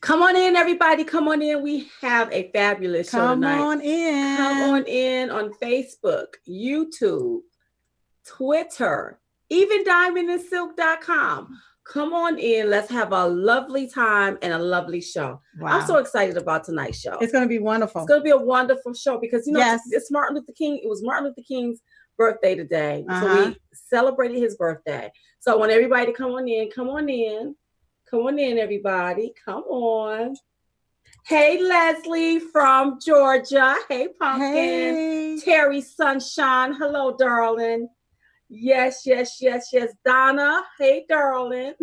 Come on in, everybody. Come on in. We have a fabulous show tonight. Come on in. Come on in on Facebook, YouTube, Twitter, even diamondandsilk.com. Come on in. Let's have a lovely time and a lovely show. Wow. I'm so excited about tonight's show. It's going to be wonderful. It's going to be a wonderful show because, you know, it's Martin Luther King. It was Martin Luther King's birthday today. So we celebrated his birthday. So I want everybody to come on in. Come on in. Come on in, everybody. Come on. Hey, Leslie from Georgia. Hey, Pumpkin. Hey. Terry Sunshine. Hello, darling. Yes. Donna. Hey, darling.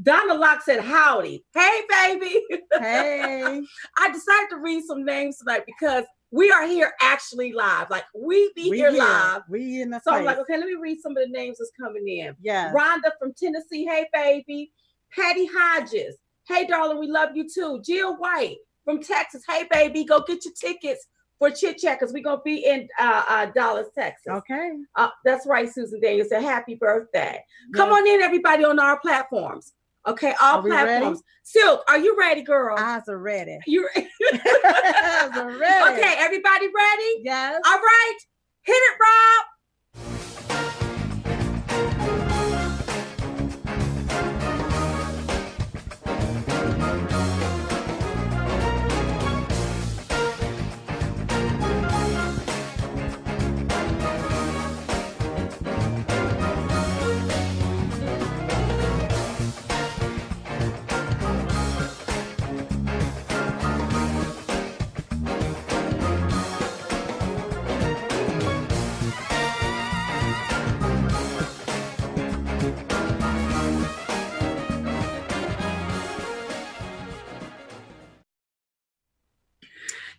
Donna Locke said, howdy. Hey, baby. Hey. I decided to read some names tonight because we are here actually live. Like we here live. We in the So place. I'm like, okay, let me read some of the names that's coming in. Yeah. Rhonda from Tennessee. Hey, baby. Patty Hodges. Hey, darling, we love you too. Jill White from Texas. Hey, baby, go get your tickets for Chit Chat because we're going to be in Dallas, Texas. Okay. That's right, Susan Daniels. Said happy birthday. Yes. Come on in, everybody, on our platforms. Okay, all platforms. Silk, are you ready, girl? Eyes are ready. You ready? Eyes are ready. Okay, everybody ready? Yes. All right. Hit it, Rob.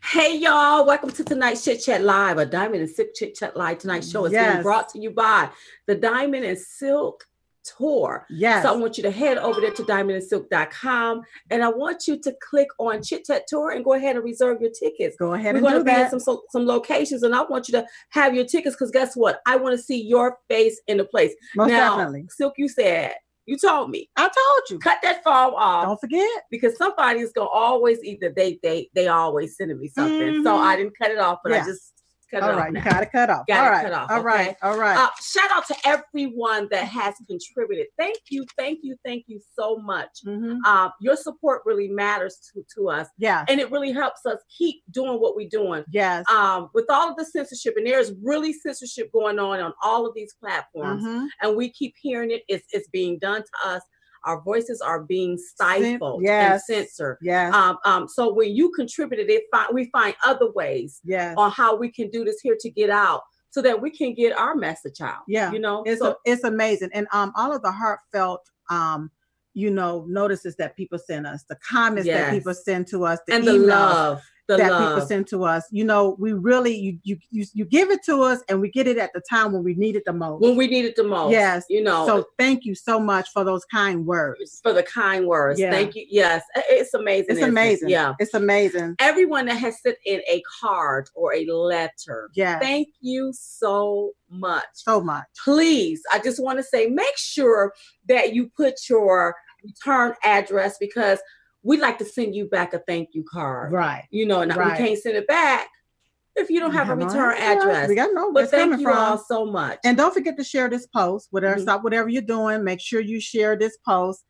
Hey, y'all. Welcome to tonight's Chit Chat Live, a Diamond and Silk Chit Chat Live. Tonight's show is being brought to you by the Diamond and Silk Tour. Yes. So I want you to head over there to diamondandsilk.com and I want you to click on Chit Chat Tour and go ahead and reserve your tickets. Go ahead We're and going do to be that. in some locations and I want you to have your tickets because guess what? I want to see your face in the place. Most now, definitely. Silk, you told me. I told you. Cut that phone off. Don't forget. Because somebody's going to always either they always sending me something. Mm-hmm. So I didn't cut it off, but I just cut it off. All right, now. you got to cut off. Got to cut off. All right. Shout out to everyone that has contributed. Thank you so much. Mm-hmm. Your support really matters to us. Yeah. And it really helps us keep doing what we're doing. Yes. With all of the censorship, and there's really censorship going on all of these platforms, and we keep hearing it. It's being done to us. Our voices are being stifled and censored. Yes. So when you contributed, we find other ways on how we can do this here to get out so that we can get our message out. Yeah. You know, it's amazing. And all of the heartfelt, notices that people send us, the comments that people send to us, and the love people send to us. You know, we really, you give it to us and we get it at the time when we need it the most. Yes. You know. So thank you so much for those kind words. For the kind words. Yeah. Thank you. Yes. It's amazing. It's amazing. Yeah. It's amazing. Everyone that has sent in a card or a letter. Yeah. Thank you so much. So much. Please, I just want to say, make sure that you put your return address because we'd like to send you back a thank you card. Right. You know, and we can't send it back if you don't have a return address. We got to know where it's coming from. But thank you all so much. And don't forget to share this post. Stop whatever you're doing. Make sure you share this post.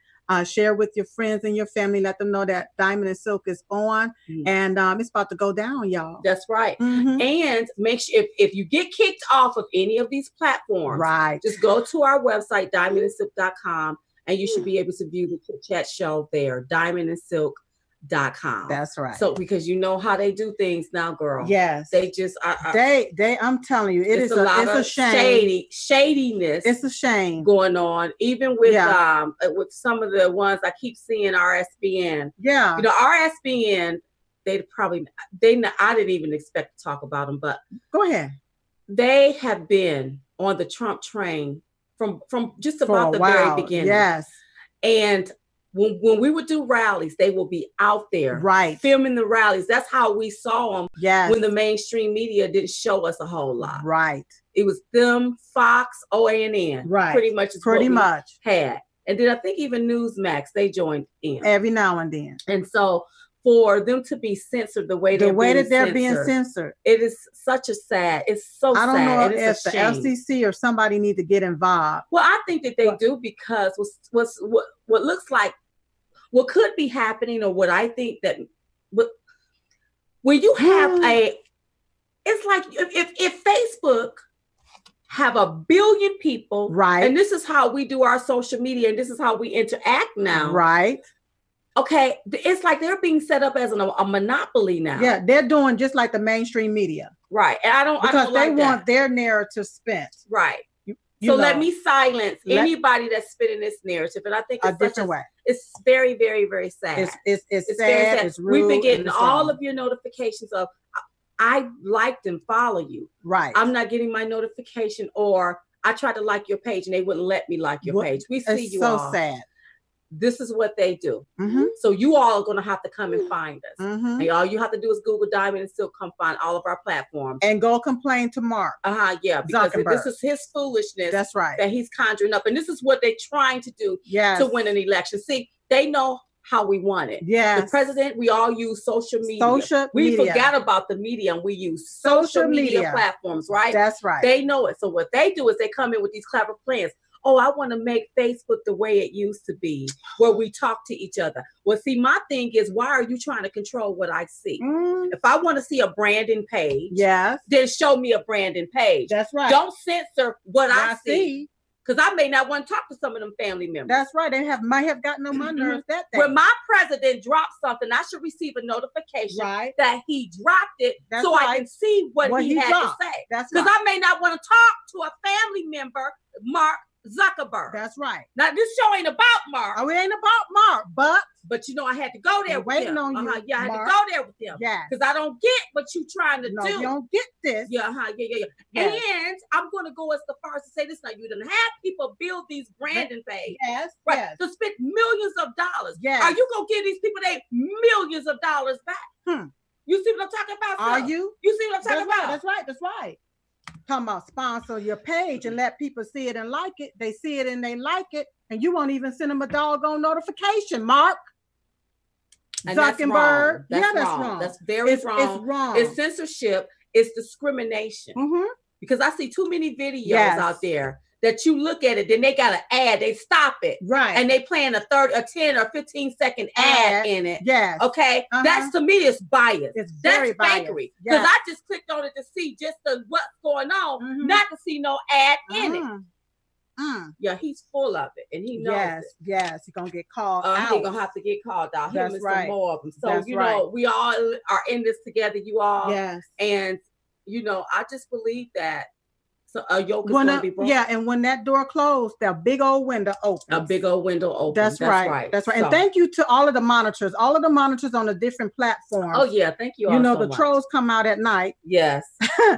Share with your friends and your family. Let them know that Diamond and Silk is on. And it's about to go down, y'all. That's right. And make sure if you get kicked off of any of these platforms, just go to our website, diamondandsilk.com. And you should be able to view the Chit Chat show there, diamondandsilk.com. That's right. So because you know how they do things now, girl. Yes. They just I'm telling you, it's a shame. Shadiness. It's a shame going on, even with some of the ones I keep seeing RSBN. Yeah. You know, RSBN, I didn't even expect to talk about them, but go ahead. They have been on the Trump train from just about the very beginning. Yes. And when we would do rallies, they will be out there, right, filming the rallies. That's how we saw them. Yes. When the mainstream media didn't show us a whole lot. Right. It was them, Fox, OANN. Right. Pretty much is pretty what much we had. And then I think even Newsmax, they joined in every now and then. And so for them to be censored the way they're being censored, it is such a sad. It's so sad. I don't know if the FCC or somebody need to get involved. Well, I think that they do, because what looks like what could be happening, or what I think that when you have it's like if Facebook have 1 billion people, right, and this is how we do our social media, and this is how we interact now, right. Okay, it's like they're being set up as a monopoly now. Yeah, they're doing just like the mainstream media, right? And I don't they like want their narrative spent, right? So let me silence anybody that's spinning this narrative, and I think it's a different way. It's very, very, very sad. It's sad. Very sad. It's rude. We've been getting all of your notifications of I liked and follow you. Right. I'm not getting my notification, or I tried to like your page and they wouldn't let me like your page. We see you all. It's so sad. This is what they do. Mm-hmm. So you all are going to have to come and find us. Mm-hmm. And all you have to do is Google Diamond and Silk, come find all of our platforms. And go complain to Mark. Yeah, because this is his foolishness. That's right. That he's conjuring up. And this is what they're trying to do to win an election. See, they know how we want it. Yeah. The president, we all use social media. We forgot about the media, and we use social media platforms, right? That's right. They know it. So what they do is they come in with these clever plans. Oh, I want to make Facebook the way it used to be, where we talk to each other. Well, see, my thing is, why are you trying to control what I see? If I want to see a Brandon page, then show me a Brandon page. That's right. Don't censor what I see. Because I may not want to talk to some of them family members. That's right. They might have gotten on my nerves that day. When my president dropped something, I should receive a notification that he dropped it, I can see what he had to say. That's because I may not want to talk to a family member, Mark Zuckerberg. That's right. Now this show ain't about Mark. Oh, it ain't about Mark, but you know I had to go there with him. On you, I had to go there with him. Yeah. Because I don't get what you trying to do. You don't get this. Yeah. And I'm gonna go as the first to say this now. You done have people build these Brandon pages. Yes. Right. Yes. To spend millions of dollars. Yes. Are you gonna give these people millions of dollars back? You see what I'm talking about? Are you? You see what I'm talking about? That's right. Talking about sponsor your page and let people see it and like it. They see it and they like it, and you won't even send them a doggone notification, Mark Zuckerberg. That's wrong. That's very wrong. It's wrong. It's censorship. It's discrimination. Because I see too many videos out there that you look at it, then they got an ad, they stop it. Right. And they playing a 10 or 15-second ad in it. Yes. Okay. That's, to me, it's bias. It's very That's fakery. Because I just clicked on it to see just what's going on, not to see no ad in it. Yeah, he's full of it, and he knows it. Yes, he's gonna get called out. He's gonna have to get called out. That's Him and right. some more of them. So, you know, we all are in this together, you all. Yes. And, you know, I just believe that a yoke is going to be broken. Yeah, and when that door closed, that big old window opens. A big old window opens. That's right. That's right. So, and thank you to all of the monitors on the different platforms. Oh, yeah. Thank you all the much. Trolls come out at night. Yes,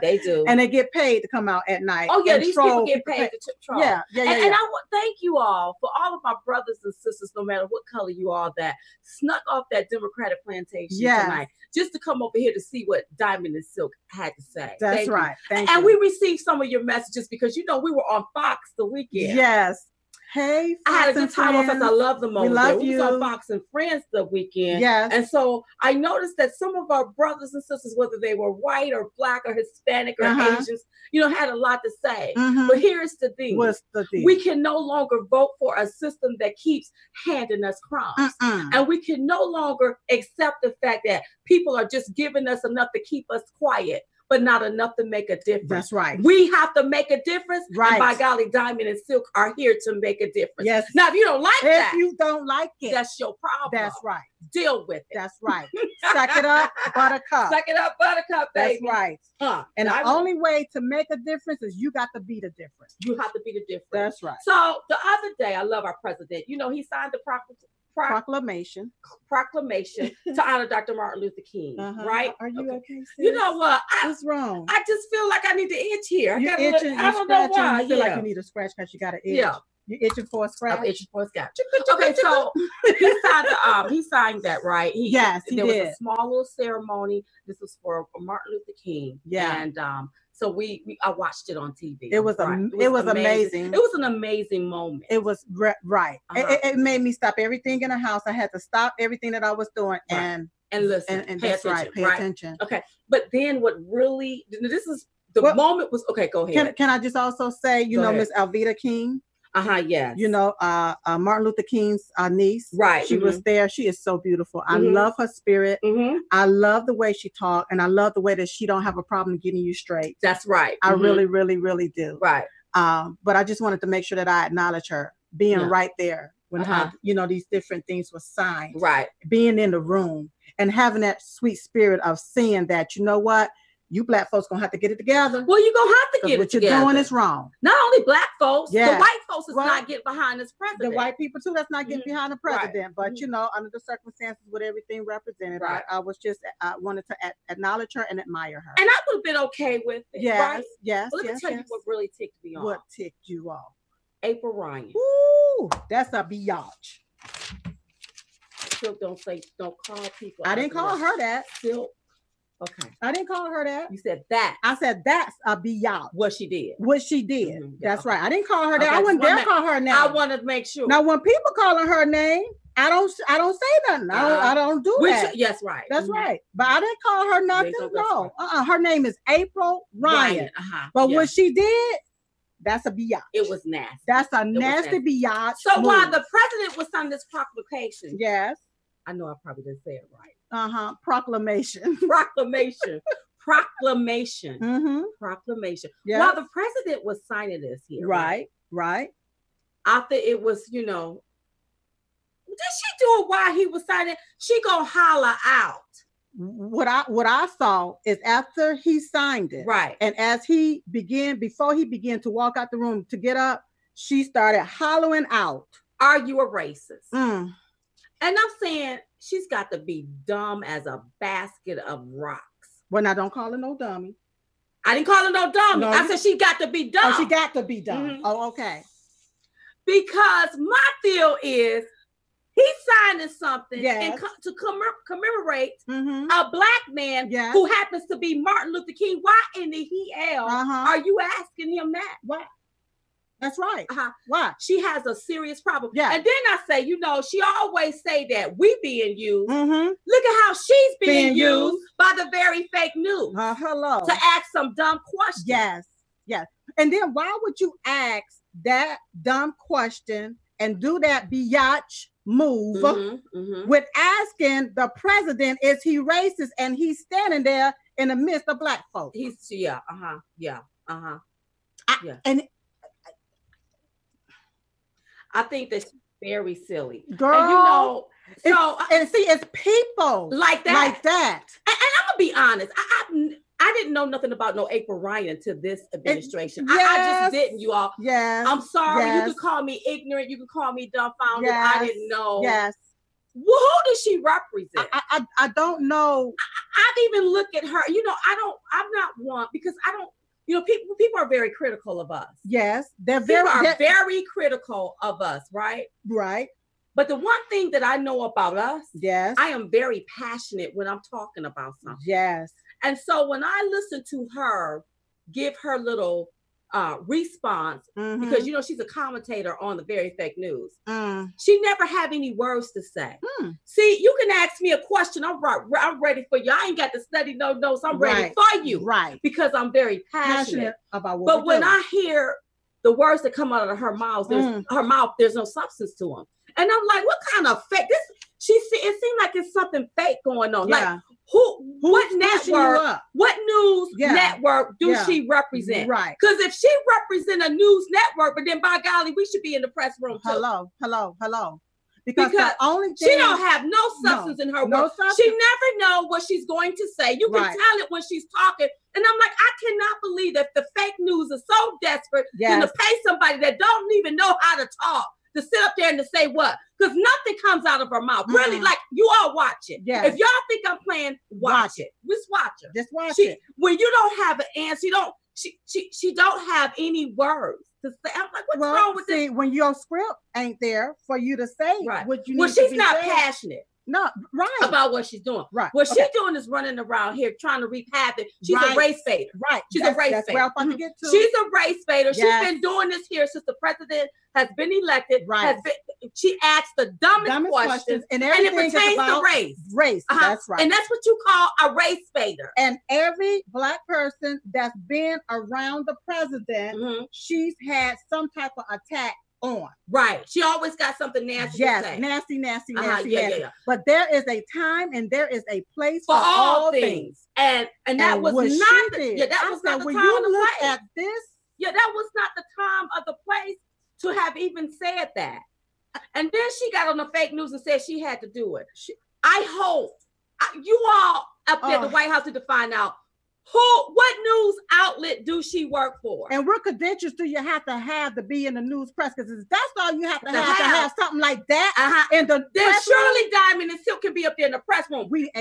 they do. And they get paid to come out at night. Oh, yeah. These people get paid to troll. Yeah. And I want to thank you all for all of my brothers and sisters, no matter what color you are, that snuck off that Democratic plantation tonight, just to come over here to see what Diamond and Silk had to say. That's right. Thank you. And we received some of your messages because, you know, we were on Fox the weekend. Yes. Hey, I had a good time off as I love them over there. We was on Fox and Friends the weekend. Yes. And so I noticed that some of our brothers and sisters, whether they were white or black or Hispanic or Asians, you know, had a lot to say. But here's the thing. What's the thing? We can no longer vote for a system that keeps handing us crumbs. And we can no longer accept the fact that people are just giving us enough to keep us quiet, but not enough to make a difference. That's right. We have to make a difference. Right. And by golly, Diamond and Silk are here to make a difference. Yes. Now, if you don't like that, if you don't like it, that's your problem. That's right. Deal with it. That's right. Suck it up, buttercup. Suck it up, buttercup, baby. That's right. And the only way to make a difference is you got to be the difference. You have to be the difference. That's right. So the other day, I love our president. You know, he signed the proclamation to honor Dr. Martin Luther King, right? Are you okay, sis? You know what? What's wrong? I just feel like I need to itch here. You're itching. I don't know why. You feel like you need a scratch because you got to itch. Yeah. You itching for a scratch? I'm itching for a scratch. Okay, so he signed that, right? Yes, he did. There was a small little ceremony. This was for Martin Luther King. Yeah. And so I watched it on TV. It was amazing. It was an amazing moment. It was right. It made me stop everything in the house. I had to stop everything that I was doing and listen. And that's right. Pay attention. Okay. But then what really, this is the moment was, okay, go ahead. Can I just also say, Miss Alveda King? Yes. Martin Luther King's niece. Right. She was there. She is so beautiful. I love her spirit. I love the way she talked, and I love the way that she don't have a problem getting you straight. That's right. I really, really, really do. Right. But I just wanted to make sure that I acknowledge her being right there when these different things were signed. Right. Being in the room and having that sweet spirit of seeing that, you know what? You black folks gonna have to get it together. Well, you're gonna have to get it together. What you're doing is wrong. Not only black folks, the white folks is not getting behind this president. The white people too, that's not getting behind the president. But under the circumstances with everything represented, I was just wanted to acknowledge her and admire her. And I would have been okay with it. Yes, right? yes. But let me tell you what really ticked me off. What ticked you off? April Ryan. Ooh, that's a biatch. Silk don't call people. I didn't call her that. Silk. Okay. I didn't call her that. You said that. I said that's a biatch. What she did. That's right. I didn't call her that. I wouldn't dare call her name. I want to make sure. Now, when people calling her name, I don't say nothing. I don't do that. Yes, right. That's right. But I didn't call her nothing. No. Her name is April Ryan. But what she did, that's a biatch. It was nasty. That's a nasty biatch. So while the president was signing this proclamation. Yes. I know I probably didn't say it right. Proclamation. Proclamation. Proclamation. Yes. While the president was signing this here. Right. After it was, did she do it while he was signing? She gonna holler out. What I saw is after he signed it. Right. And before he began to walk out the room to get up, she started hollering out. Are you a racist? And I'm saying she's got to be dumb as a basket of rocks. Well, now don't call her no dummy. I didn't call her no dummy. I said she got to be dumb. Oh, she got to be dumb. Oh, okay. Because my feel is he's signing something and to commemorate a black man who happens to be Martin Luther King. Why in the hell are you asking him that? What? That's right. Why? She has a serious problem. Yeah. And then I say, she always say that we being used. Look at how she's being used by the very fake news. Hello. To ask some dumb questions. Yes. And then why would you ask that dumb question and do that biatch move with asking the president, is he racist? And he's standing there in the midst of black folks. And I think that's very silly. Girl, and it's people like that. And I'm gonna be honest. I didn't know nothing about no April Ryan to this administration. I just didn't, you all. Yes. I'm sorry. You can call me ignorant. You can call me dumbfounded. Yes. I didn't know. Yes. Well, who does she represent? I don't know. I've even looked at her. I'm not one because I don't. People are very critical of us. Yes, they're very critical of us, right? Right. But the one thing that I know about us, yes, I am very passionate when I'm talking about something. Yes. And so when I listen to her give her little response, because she's a commentator on the very fake news. She never have any words to say. See, you can ask me a question. I'm ready for you. I ain't got to study no notes. I'm ready for you. Right. Because I'm very passionate about what But when I hear the words that come out of her mouth, there's no substance to them. And I'm like, what kind of fake? It seemed like it's something fake going on. Yeah. Like, what network, what news network do she represent? Right. Because if she represent a news network, but then by golly, we should be in the press room too. Hello. Because the only thing, she don't have no substance in her work. She never know what she's going to say. You can tell it when she's talking. And I'm like, I cannot believe that the fake news is so desperate than to pay somebody that don't even know how to talk to sit up there and to say what? Because nothing comes out of her mouth. Really, like, you all watch it. Yes. If y'all think I'm playing, watch it. Just watch her. Just watch it. When you don't have an answer, she don't have any words to say. I'm like, what's wrong with this? When your script ain't there for you to say what you need she's to be not saying. Passionate. No, right. About what she's doing. Right. What she's doing is running around here trying to reap havoc. She's a race baiter. Right. She's a race baiter. That's where I'm about to get to. She's a race baiter. Yes. She's been doing this here since the president has been elected. Right. She asks the dumbest questions and it pertains to race. Race. That's right. And that's what you call a race baiter. And every Black person that's been around the president, she's had some type of attack on. Right. She always got something nasty to say. Nasty. Yeah. But there is a time and there is a place for all things. And that was not the time of the place. At this, that was not the time of the place to have even said that. And then she got on the fake news and said she had to do it. I hope you all up there at the White House need to find out what news outlet do she work for? And what credentials do you have to be in the news press? Because that's all you have to have something like that. And then surely Diamond and Silk can be up there in the press room because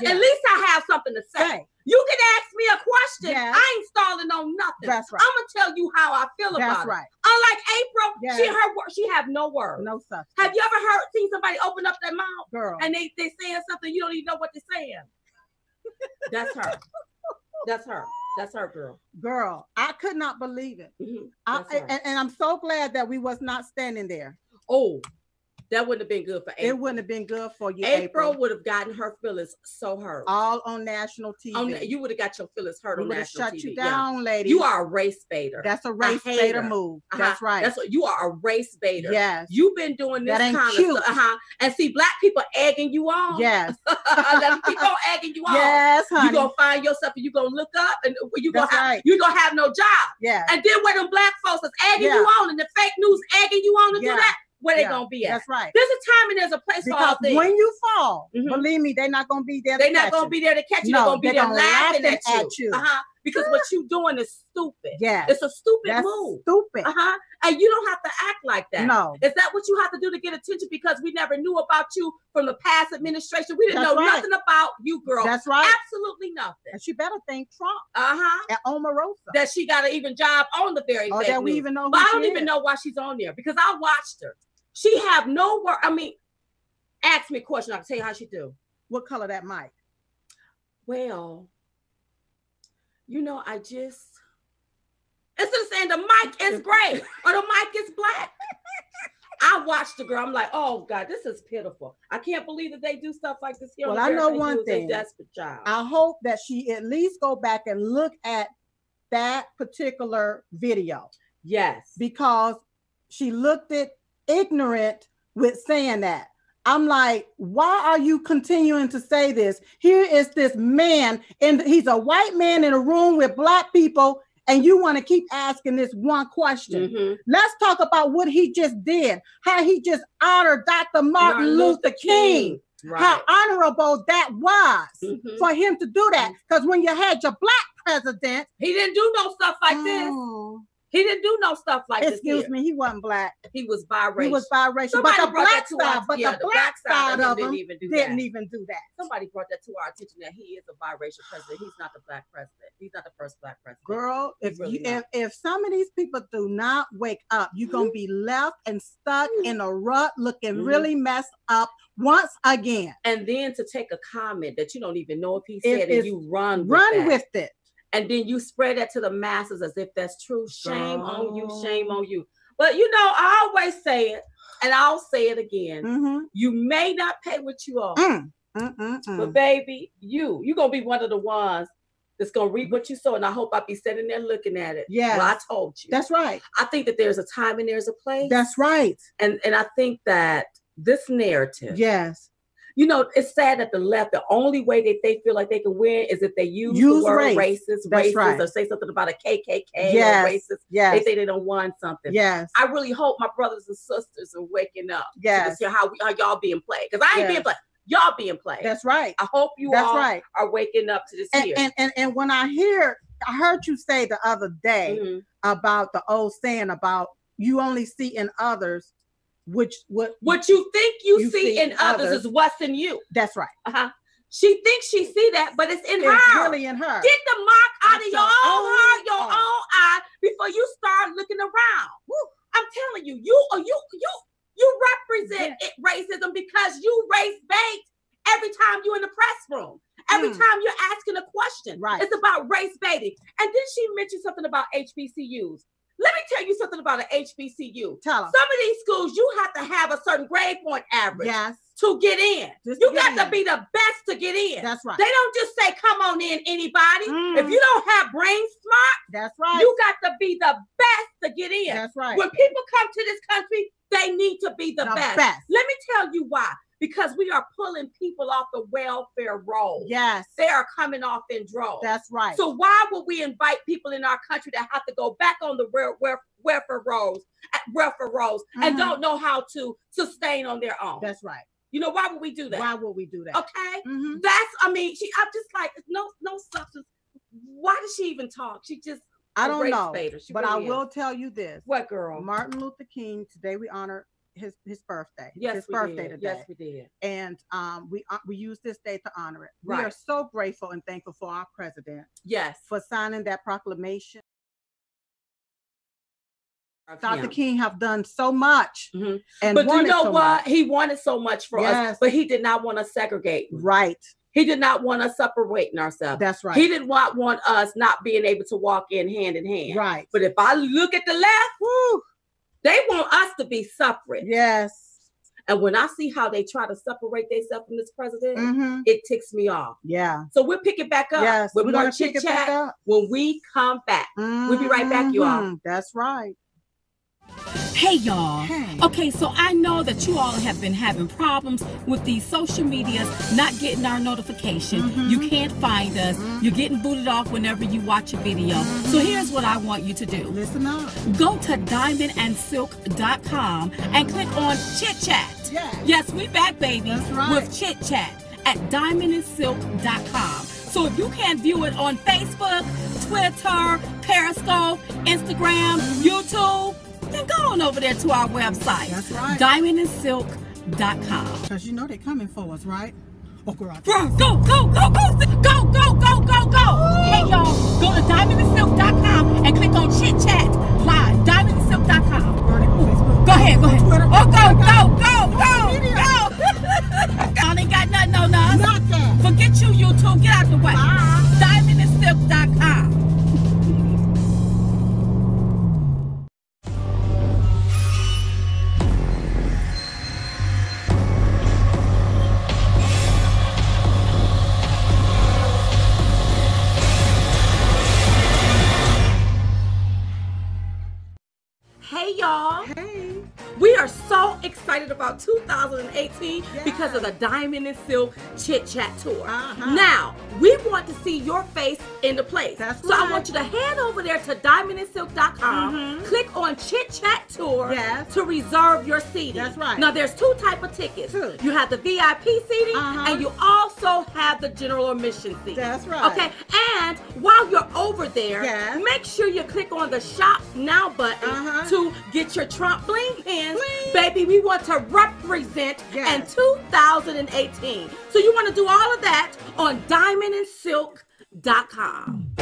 at least I have something to say. You can ask me a question. I ain't stalling on nothing. That's right. I'm gonna tell you how I feel about it. That's right. Unlike April, she have no words. No stuff. Have you ever seen somebody open up their mouth, girl, and they saying something you don't even know what they're saying? That's her. That's her, girl. Girl, I could not believe it. And I'm so glad that we was not standing there. Oh, that wouldn't have been good for April. It wouldn't have been good for you. April would have gotten her feelings so hurt. All on national TV. You would have got your feelings hurt on national TV. Shut you down, lady. You are a race baiter. That's a race baiter move. That's right. That's what you are, a race baiter. Yes. You've been doing this kind of stuff. And see, Black people egging you on. Yes. Let them keep on egging you on. Yes, honey. You're gonna find yourself and you're gonna look up and you're gonna have no job. Yeah. And then where them Black folks is egging you on and the fake news egging you on to do that. Where they gonna be at? That's right. There's a time and there's a place for all things. When you fall, believe me, they're not gonna be there. They're not gonna be there to catch you. They're gonna be there laughing at you. Because what you doing is stupid. Yeah, it's a stupid move. Stupid. And you don't have to act like that. No. Is that what you have to do to get attention? Because we never knew about you from the past administration. We didn't know nothing about you, girl. That's right. Absolutely nothing. And she better thank Trump. And Omarosa. That she got an even job on the very fake that we even know. But I don't even know why she's on there because I watched her. She have no word. I mean, ask me a question. I can tell you how she do. What color that mic? Well, instead of saying the mic is gray or the mic is black, I watched the girl. I'm like, oh God, this is pitiful. I can't believe that they do stuff like this here. Well, I know one thing. Desperate job. I hope that she at least go back and look at that particular video. Yes, because she looked at ignorant with saying that. I'm like, why are you continuing to say this? Here is this man, and he's a white man in a room with Black people, and you want to keep asking this one question. Let's talk about what he just did, how he just honored Dr. Martin Luther King. Right. How honorable that was for him to do that. Because when you had your Black president, he didn't do no stuff like this. He didn't do no stuff like this. Excuse me, he wasn't Black. He was biracial. He was biracial. Somebody but the brought black that to side, the black side of him didn't even do that. Somebody brought that to our attention that he is a biracial president. He's not the Black president. He's not the first Black president. Girl, if some of these people do not wake up, you're gonna be left and stuck in a rut, looking really messed up once again. And then to take a comment that you don't even know if he said and you run with it. And then you spread that to the masses as if that's true. Shame on you, shame on you. But I always say it, and I'll say it again. You may not pay what you owe. But baby, you're going to be one of the ones that's going to reap what you sow. And I hope I'll be sitting there looking at it. Yeah. Well, I told you. That's right. I think that there's a time and there's a place. That's right. And I think that this narrative. Yes. It's sad that the left, the only way that they feel like they can win is if they use the word racist, or say something about a KKK or racist. Yes. They say they don't want something. Yes. I really hope my brothers and sisters are waking up. Yes. To see how y'all being played. Because I ain't being played. Y'all being played. That's right. I hope you all are waking up to this here. And when I heard you say the other day about the old saying about you only see in others what you think you see in others is what's in you. That's right. She thinks she see that, but it's in her. It's really in her. Get the mark out of your own heart, your own eye, before you start looking around. Woo. I'm telling you, you represent racism because you race bait every time you're in the press room. Every time you're asking a question. Right. It's about race baiting. And then she mentioned something about HBCUs. Let me tell you something about an HBCU. Tell them. Some of these schools, you have to have a certain grade point average to get in. You got to be the best to get in. That's right. They don't just say, come on in, anybody. If you don't have brain smart, that's right. You got to be the best to get in. That's right. When people come to this country, they need to be the best. Let me tell you why. Because we are pulling people off the welfare roll. Yes. They are coming off in droves. That's right. So why would we invite people in our country that have to go back on the welfare rolls and don't know how to sustain on their own? That's right. You know, why would we do that? Why would we do that? Okay. I'm just like, no substance. Why does she even talk? She just, I don't know. But really I will tell you this. What, girl? Martin Luther King, today we honor his birthday. Yes, his birthday today. Yes, we did. And we use this day to honor it. Right. We are so grateful and thankful for our president. Yes. For signing that proclamation. Dr. King have done so much. And but you know what? He wanted so much for us, but he did not want to segregate. Right. He did not want us separating ourselves. That's right. He did not want us not being able to walk in hand. Right. But if I look at the left, whoo, they want us to be separate. Yes. And when I see how they try to separate themselves from this president, it ticks me off. Yeah. So we'll pick it back up. Yes. We're going to chit chat when we come back. We'll be right back, you all. That's right. Hey y'all. Hey. Okay, so I know that you all have been having problems with these social medias not getting our notification. You can't find us. You're getting booted off whenever you watch a video. So here's what I want you to do. Listen up. Go to diamondandsilk.com and click on Chit Chat. Yes, we back, baby. That's right. With Chit Chat at diamondandsilk.com. So if you can't view it on Facebook, Twitter, Periscope, Instagram, YouTube, then go on over there to our website. That's right. diamondandsilk.com. Because you know they're coming for us, right? Oh, girl. Go, go, go, go, go, go, go, go, go, go. Hey, y'all, go to diamondandsilk.com and click on Chit Chat Live. Diamondandsilk.com. Go ahead, go ahead. Oh, go. Y'all ain't got nothing on us. Nothing. Forget you, YouTube. Get out the way. Diamondandsilk.com. Hey y'all. Hey. We are so excited about 2018 because of the Diamond and Silk Chit Chat Tour. Now, we want to see your face in the place. That's right. So I want you to head over there to diamondandsilk.com, click on Chit Chat Tour to reserve your seating. That's right. Now, there's two types of tickets. You have the VIP seating and you also have the general admission seating. That's right. Okay, and while you're over there, make sure you click on the Shop Now button to get your Trump Bling pin. Baby, we want to represent in 2018. So you want to do all of that on diamondandsilk.com.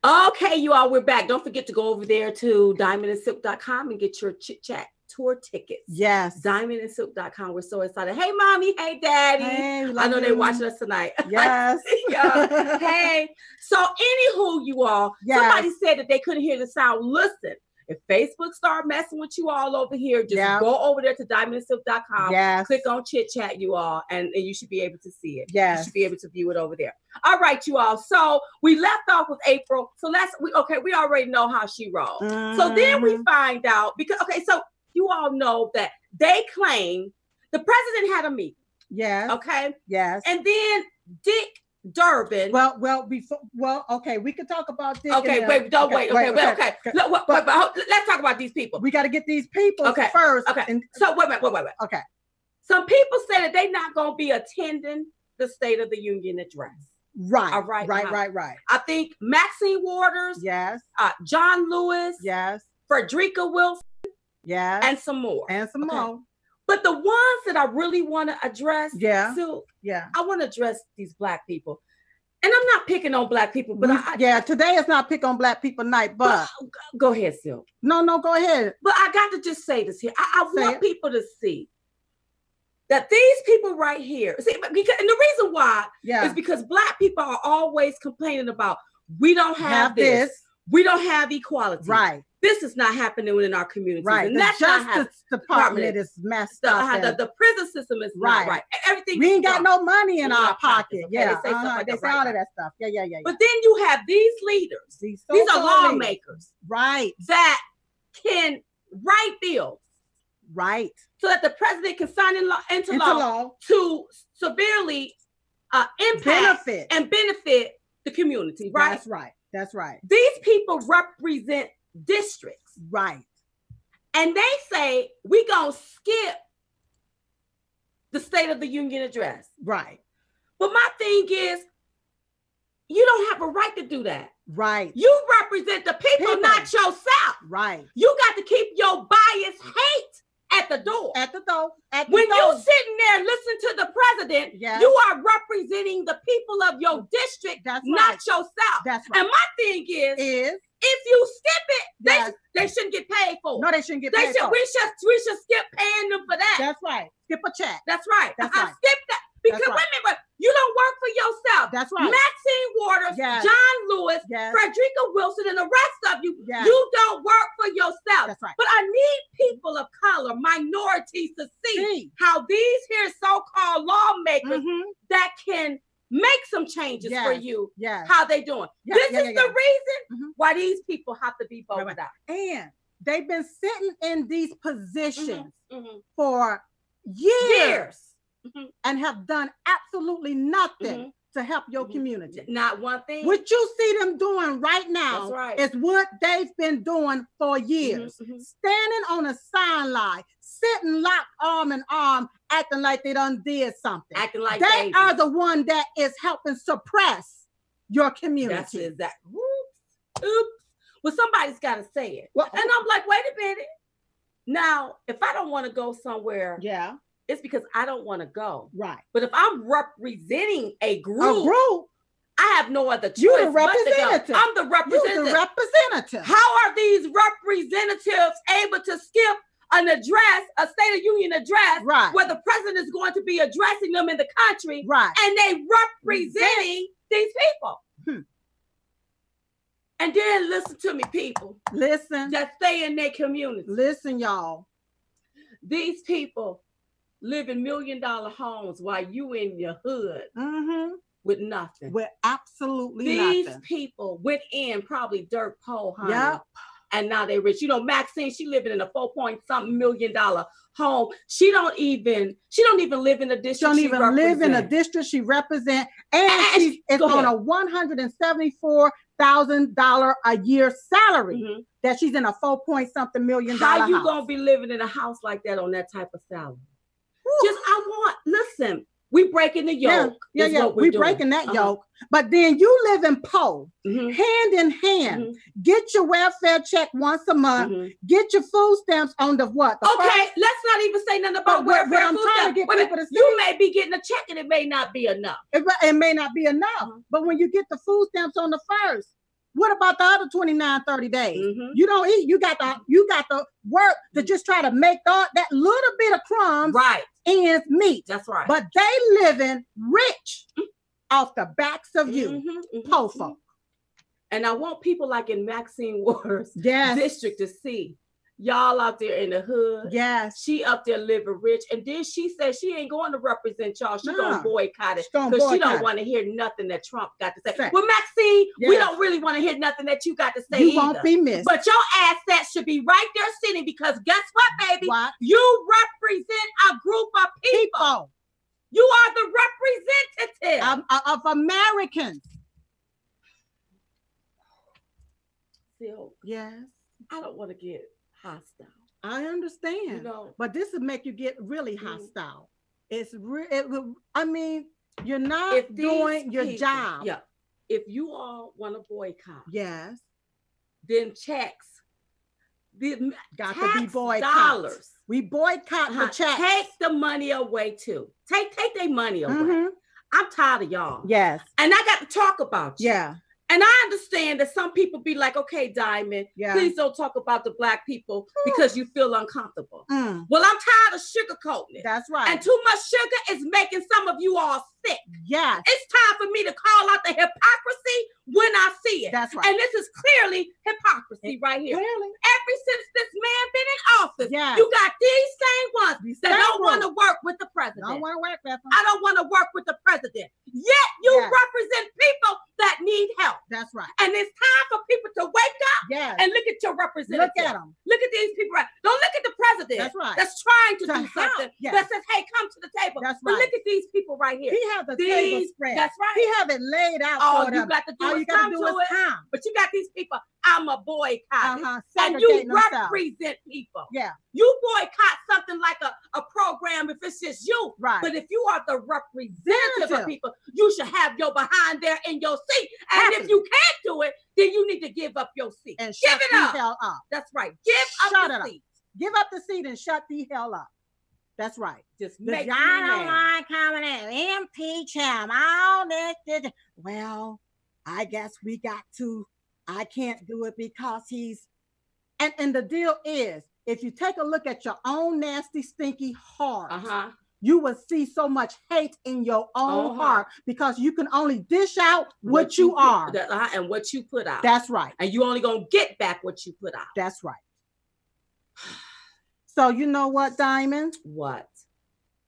Okay, you all, we're back. Don't forget to go over there to diamondandsilk.com and get your Chit Chat Tour tickets. Yes. Diamondandsilk.com. We're so excited. Hey, mommy. Hey, daddy. Hey, I know they're watching us tonight. Yes. Hey. So, anywho, you all, somebody said that they couldn't hear the sound. Listen, if Facebook start messing with you all over here, just go over there to diamondandsilk.com. Click on Chit Chat, you all, and you should be able to see it. Yes. You should be able to view it over there. All right, you all. So we left off with April. So we already know how she rolls. So then we find out so you all know that they claim the president had a meeting. Yes. Okay. Yes. And then Dick Durbin. Okay. We can talk about Dick. Okay. Wait. Don't wait. Okay. Let's talk about these people. We got to get these people first. Okay. So wait. Okay. Some people say that they're not going to be attending the State of the Union address. Right. are right. Right. I think Maxine Waters. Yes. John Lewis. Yes. Frederica Wilson. Yes. And some more. More. But the ones that I really want to address, Silk, I want to address these Black people. And I'm not picking on Black people, but today is not pick on Black people night, but go ahead, Silk. No, go ahead. But I got to just say this here. I want people to see that these people right here, and the reason why is because Black people are always complaining about we don't have this. We don't have equality. Right. This is not happening within our communities. Right. And the that's Justice Department is messed up. The prison system is not right. Everything. We ain't got no money in our pocket. Okay? They say, they say all of that stuff. Yeah. But then you have these leaders. These are lawmakers. Right. That can write bills. Right. So that the president can sign into law to severely impact and benefit the community. Right. That's right. These people represent districts. Right. And they say we gonna skip the State of the Union address. Right. But my thing is, you don't have a right to do that. Right. You represent the people. Not yourself. Right. You got to keep your biased hate at the door. When you sitting there listening to the president, you are representing the people of your district, not yourself. That's right. And my thing is if you skip it, they shouldn't get paid for it. No, they shouldn't get paid for it. We should skip paying them for that. That's right. Skip a check. That's right. That's right. Skip that. Because remember, you don't work for yourself. That's right. Maxine Waters, John Lewis, Frederica Wilson, and the rest of you, you don't work for yourself. That's right. But I need people of color, minorities, to see how these here so-called lawmakers that can make some changes for you, how they doing. This is the reason why these people have to be voted out. And they've been sitting in these positions for years. And have done absolutely nothing to help your community. Not one thing. What you see them doing right now is what they've been doing for years. Standing on a sideline, sitting locked arm in arm, acting like they done did something. Acting like they are the one that is helping suppress your community. That's exactly. Oops. Well, somebody's got to say it. Well, and I'm like, wait a minute. Now, if I don't want to go somewhere, it's because I don't want to go. Right. But if I'm representing a group, I have no other choice. You're the representative. I'm the representative. You're the representative. How are these representatives able to skip an address, a State of Union address, where the president is going to be addressing them in the country, and they representing these people? And then listen to me, people. Listen. That stay in their community. Listen, y'all. These people live in $1 million homes while you in your hood with nothing. With absolutely nothing. These people went in probably dirt poor, honey. And now they rich. You know, Maxine, she living in a $4-point-something million home. She don't even live in the district. She don't even live in a district she represents. And she is on a $174,000 a year salary. That she's in a $4-point-something million house. How you gonna be living in a house like that on that type of salary? Listen, we breaking the yoke. We breaking that yoke. But then you live in poor, hand in hand. Get your welfare check once a month. Get your food stamps on the what? Let's not even say nothing about welfare. I'm trying to get people to see. You may be getting a check and it may not be enough. It may not be enough. But when you get the food stamps on the first, what about the other 29, 30 days? You don't eat. You got the work to just try to make that little bit of crumbs ends meet. That's right. But they living rich off the backs of you, poor folk. And I want people like in Maxine Waters district to see y'all out there in the hood. Yes. She up there living rich. And then she said she ain't going to represent y'all. She's going to boycott it. Because she don't want to hear nothing that Trump got to say. Well, Maxine, we don't really want to hear nothing that you got to say You won't be missed. But your assets should be right there sitting because guess what, baby? What? You represent a group of people. You are the representative of Americans. Still, yes. I don't want to get hostile. I understand. You know, but this will make you get really hostile. It's I mean, You're not doing your job. Yeah. If you all want to boycott, yes, then checks. Got to be boycott. Dollars. We boycott the checks. Take the money away too. Take their money away. I'm tired of y'all. Yes. And I got to talk about you. Yeah. And I understand that some people be like, okay, Diamond, please don't talk about the Black people because you feel uncomfortable. Well, I'm tired of sugarcoating it. That's right. And too much sugar is making some of you all sick. Yes. It's time for me to call out the hypocrisy when I see it. That's right. And this is clearly hypocrisy right here. Clearly. Ever since this man been in office, yes. you got these same ones that don't want to work with the president. Don't want to work with them. I don't want to work with the president. Yet you represent people that need help. That's right. And it's time for people to wake up and look at your representatives. Look at them. Look at these people. Don't look at the president. That's right. That's trying to do something. Yes. That says, hey, come to the table. That's but right. Look at these people right here. He has the table spread. That's right. He have it laid out All for them. you got to do All is you got come to do to is it. come. But you got these people, I'm a boycott. And you themselves. represent people. Yeah. You boycott something like a program if it's just you. Right. But if you are the representative of people, you should have your behind there in your seat. And if you can't do it, then you need to give up your seat. And give shut it the up. hell up. That's right. Give up the seat. Give up the seat and shut the hell up. That's right. Just make I don't like coming in. Impeach him. All this. Well, I guess we got to. I can't do it because he's. And the deal is, if you take a look at your own nasty, stinky heart, you will see so much hate in your own heart because you can only dish out what you are. And what you put out. That's right. And you only going to get back what you put out. That's right. So you know what, Diamond? What?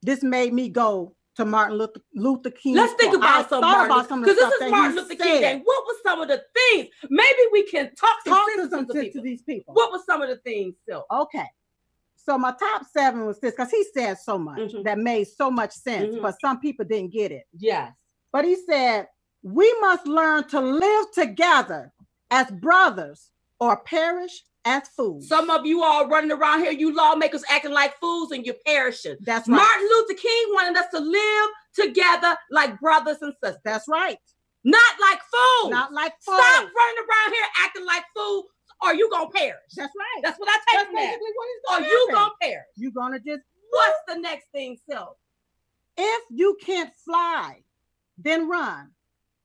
This made me go to Martin Luther King. Let's think about some Martin, because this is Martin Luther King Day. What was some of the things? Maybe we can talk to these people. What was some of the things, Silk? Okay. So my top 7 was this, because he said so much that made so much sense, but some people didn't get it. Yes. But he said, we must learn to live together as brothers or perish as fools. Some of you all running around here, you lawmakers acting like fools and you're perishing. That's right. Martin Luther King wanted us to live together like brothers and sisters. That's right. Not like fools. Not like fools. Stop running around here acting like fools or you gonna perish. That's right. That's what I take from that. Or you gonna perish. You gonna just. What's the next thing, Silk? If you can't fly, then run.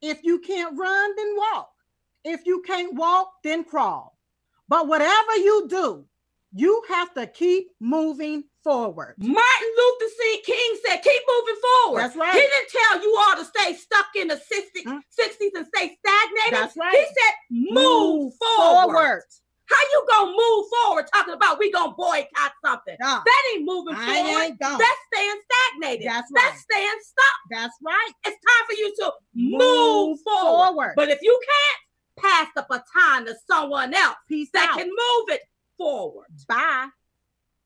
If you can't run, then walk. If you can't walk, then crawl. But whatever you do, you have to keep moving forward. Martin Luther King said, keep moving forward. That's right. He didn't tell you all to stay stuck in the 60s and stay stagnated. That's right. He said, move forward. How you gonna move forward talking about we gonna boycott something? No. That ain't moving forward. That's staying stagnated. That's right. That's staying stuck. That's right. It's time for you to move forward. But if you can't, pass the baton to someone else that can move it forward. Bye.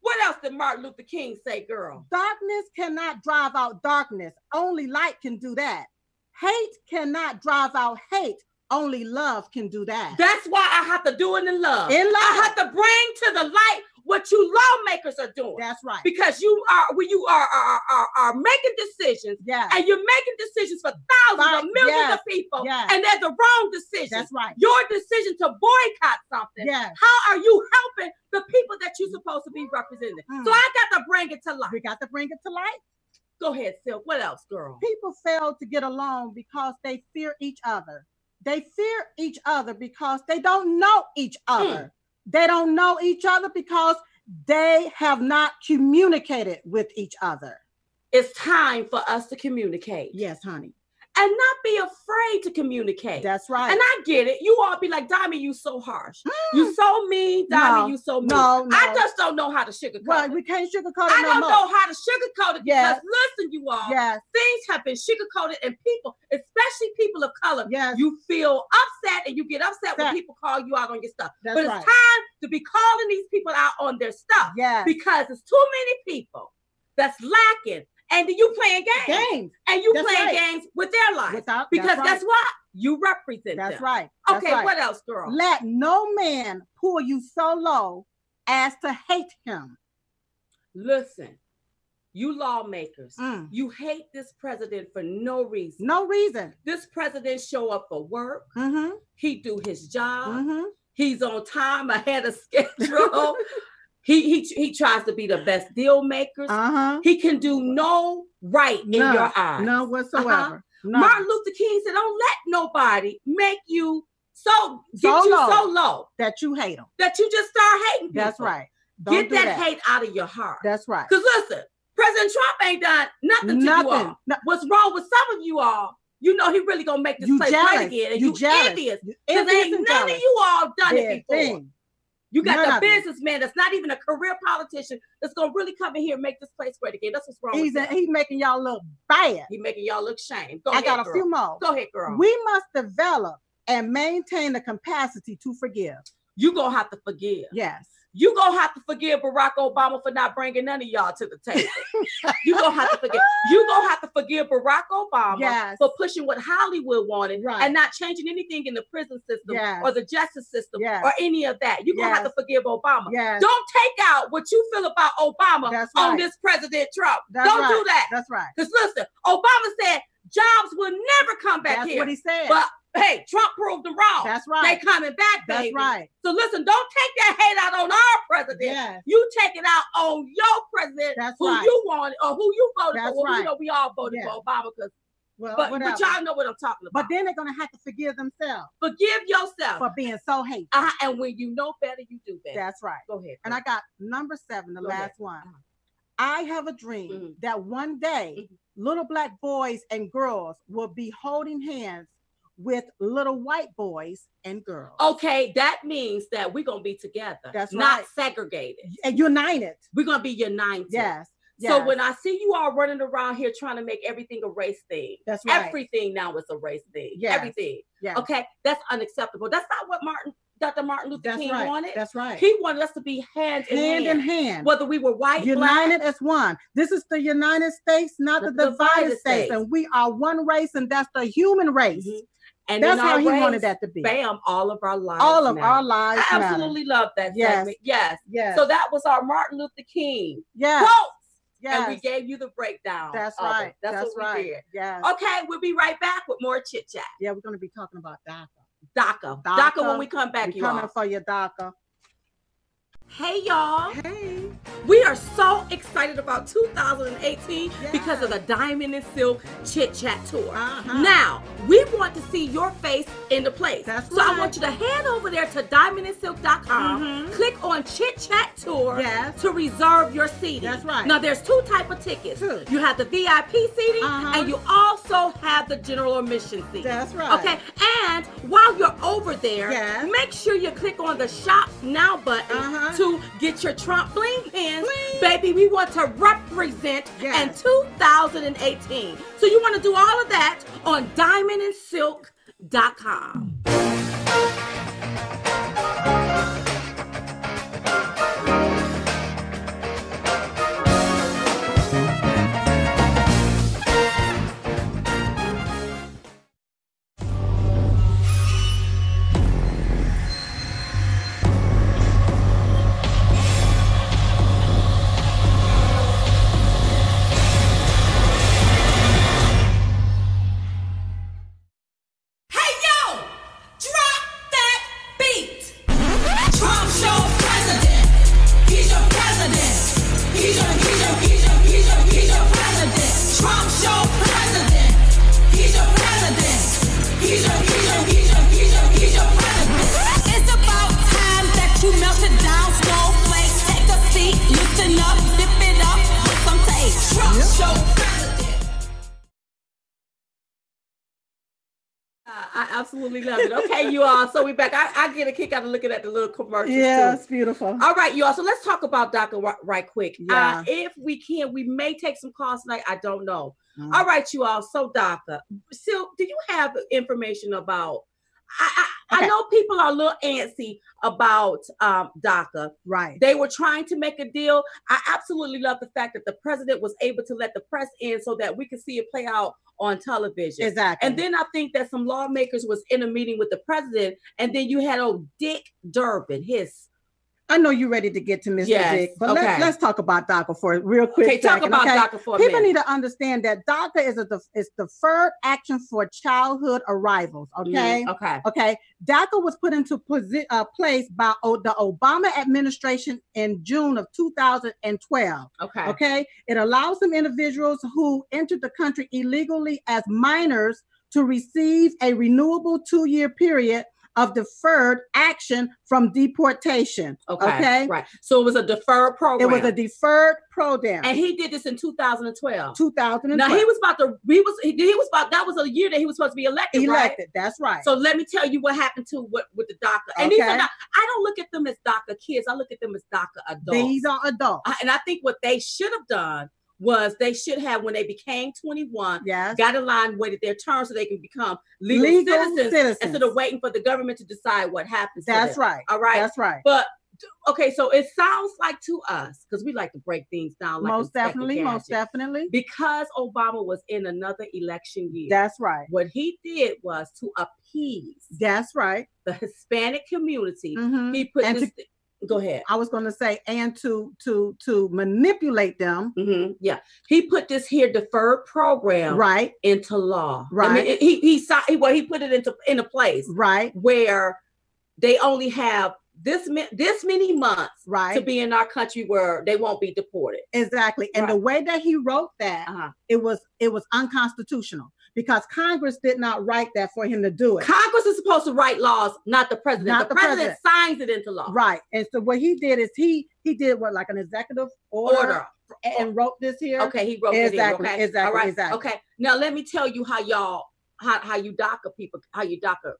What else did Martin Luther King say, girl? Darkness cannot drive out darkness. Only light can do that. Hate cannot drive out hate. Only love can do that. That's why I have to do it in love. In love. I have to bring to the light what you lawmakers are doing. That's right. Because you are making decisions, and you're making decisions for thousands of millions of people, and they're the wrong decisions. That's right. Your decision to boycott something. How are you helping the people that you're supposed to be representing? So I got to bring it to light. We got to bring it to light. Go ahead, Silk. What else, girl? People fail to get along because they fear each other. They fear each other because they don't know each other. They don't know each other because they have not communicated with each other. It's time for us to communicate. Yes, honey. And not be afraid to communicate. That's right. And I get it. You all be like, Diamond, you so harsh. You so mean, Diamond, you so mean. No. I just don't know how to sugarcoat it. We can't sugarcoat it I don't know how to sugarcoat it because listen, you all, things have been sugarcoated and people, especially people of color, you feel upset and you get upset when people call you out on your stuff. But it's time to be calling these people out on their stuff because it's too many people that's lacking. And you playing games. And you playing games with their lives. Because guess what? You represent them. That's right. Okay, what else, girl? Let no man pull you so low as to hate him. Listen, You lawmakers, you hate this president for no reason. No reason. This president show up for work. He do his job. He's on time, ahead of schedule. He tries to be the best deal makers. He can do no right in your eyes. None whatsoever. Martin Luther King said, don't let nobody make you so low that you hate them. That you just start hating people. That's right. Get that hate out of your heart. That's right. Because listen, President Trump ain't done nothing to you all. What's wrong with some of you all? You know he really gonna make this place great again. And you envious. Because ain't none of you all done it before. You got the businessman that's not even a career politician that's gonna really come in here and make this place great again. That's what's wrong with him. He's making y'all look bad. He's making y'all look shame. I got a few more. Go ahead, girl. We must develop and maintain the capacity to forgive. You gonna have to forgive. Yes. You gonna have to forgive Barack Obama for not bringing none of y'all to the table. You gonna have to forgive. You gonna have to forgive Barack Obama for pushing what Hollywood wanted and not changing anything in the prison system or the justice system or any of that. You gonna have to forgive Obama. Don't take out what you feel about Obama on this President Trump. Don't do that. That's right. Because listen, Obama said jobs will never come back here. That's what he said. But hey, Trump proved them wrong. That's right. They coming back, baby. That's right. So listen, don't take that hate out on our president. Yes. You take it out on your president, who you wanted or who you voted for. Well, you know we all voted for Obama because. But y'all know what I'm talking about. But then they're gonna have to forgive themselves. Forgive yourself for being so hateful. And when you know better, you do better. That's right. Go ahead. And I got number 7, the last one. I have a dream that one day little black boys and girls will be holding hands with little white boys and girls. Okay, that means that we're gonna be together. That's not segregated and united. We're gonna be united. Yes. So when I see you all running around here trying to make everything a race thing, that's right. Everything now is a race thing. Yes. Everything. Yes. Okay, that's unacceptable. That's not what Dr. Martin Luther King wanted. That's right. He wanted us to be hand in hand, whether we were white, united black, as one. This is the United States, not the divided states, and we are one race, and that's the human race. And that's how he wanted that to be. Bam, all of our lives. All of our lives. I absolutely love that segment. Yes. So that was our Martin Luther King. Yes. Yes. And we gave you the breakdown. That's right. That's what we did. Yes. Okay, we'll be right back with more chit chat. Yeah, we're going to be talking about DACA. DACA when we come back, we're coming for your DACA. Hey, y'all. Hey. We are so excited about 2018 because of the Diamond and Silk Chit Chat Tour. Now, we want to see your face in the place. That's so I want you to head over there to diamondandsilk.com, click on Chit Chat Tour to reserve your seating. That's right. Now, there's 2 types of tickets. You have the VIP seating and you also have the general admission seating. That's right. Okay, and while you're over there, make sure you click on the Shop Now button to get your Trump bling pins. Baby, we want to represent in 2018. So you want to do all of that on diamondandsilk.com. I absolutely love it. Okay, you all. So we back. I get a kick out of looking at the little commercials. Yeah, it's beautiful. All right, you all. So let's talk about DACA right quick. If we can, we may take some calls tonight. I don't know. All right, you all. So DACA. So do you have information about? I know people are a little antsy about DACA. Right. They were trying to make a deal. I absolutely love the fact that the president was able to let the press in so that we could see it play out on television. Exactly. And then I think that some lawmakers was in a meeting with the president, and then you had old Dick Durbin, his I know you're ready to get to Mr. Dick, but let's talk about DACA for a real quick second. Talk about DACA for a minute. People need to understand that DACA is deferred action for childhood arrivals. Okay. Okay. DACA was put into place by the Obama administration in June of 2012. Okay. It allows some individuals who entered the country illegally as minors to receive a renewable 2-year period of deferred action from deportation. Okay. Right. So it was a deferred program. It was a deferred program. And he did this in 2012. 2012. Now that was a year that he was supposed to be elected. Right? That's right. So let me tell you what happened with the DACA. And these are not, I don't look at them as DACA kids. I look at them as DACA adults. These are adults. And I think what they should have done was they should have, when they became 21, got in line, waited their turn so they can become legal citizens instead of waiting for the government to decide what happens. That's right. All right. That's right. But okay, so it sounds like to us, because we like to break things down. Like most definitely. Because Obama was in another election year. That's right. What he did was to appease. That's right. The Hispanic community. He put this. Go ahead. I was going to say, and to manipulate them. Yeah, he put this here deferred program into law. Right. I mean, he put it into place. Right. Where they only have this many months to be in our country where they won't be deported. Exactly. And the way that he wrote that, it was unconstitutional. Because Congress did not write that for him to do it. Congress is supposed to write laws, not the president. Not the president signs it into law. Right. And so what he did is he did like an executive order and wrote this here. Okay, he wrote it here. Okay? Exactly. All right. Exactly. Okay. Now let me tell you how you DACA people, how you DACA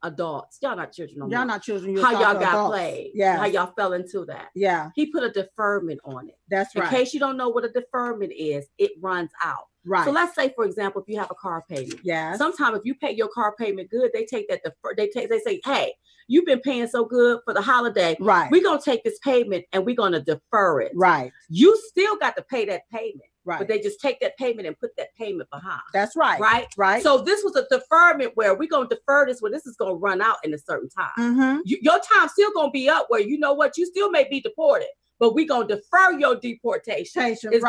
adults. Y'all not children no more. Y'all not children. How y'all got played. Yeah. How y'all fell into that. Yeah. He put a deferment on it. That's right. In case you don't know what a deferment is, it runs out. Right. So let's say, for example, if you have a car payment. Yeah. Sometimes if you pay your car payment good, they take that they say, hey, you've been paying so good for the holiday. Right. We're gonna take this payment and we're gonna defer it. Right. You still got to pay that payment. Right. But they just take that payment and put that payment behind. That's right. Right. Right. So this was a deferment where we're gonna defer this when this is gonna run out in a certain time. Your time's still gonna be up where you know what, you still may be deported. But we're going to defer your deportation. It's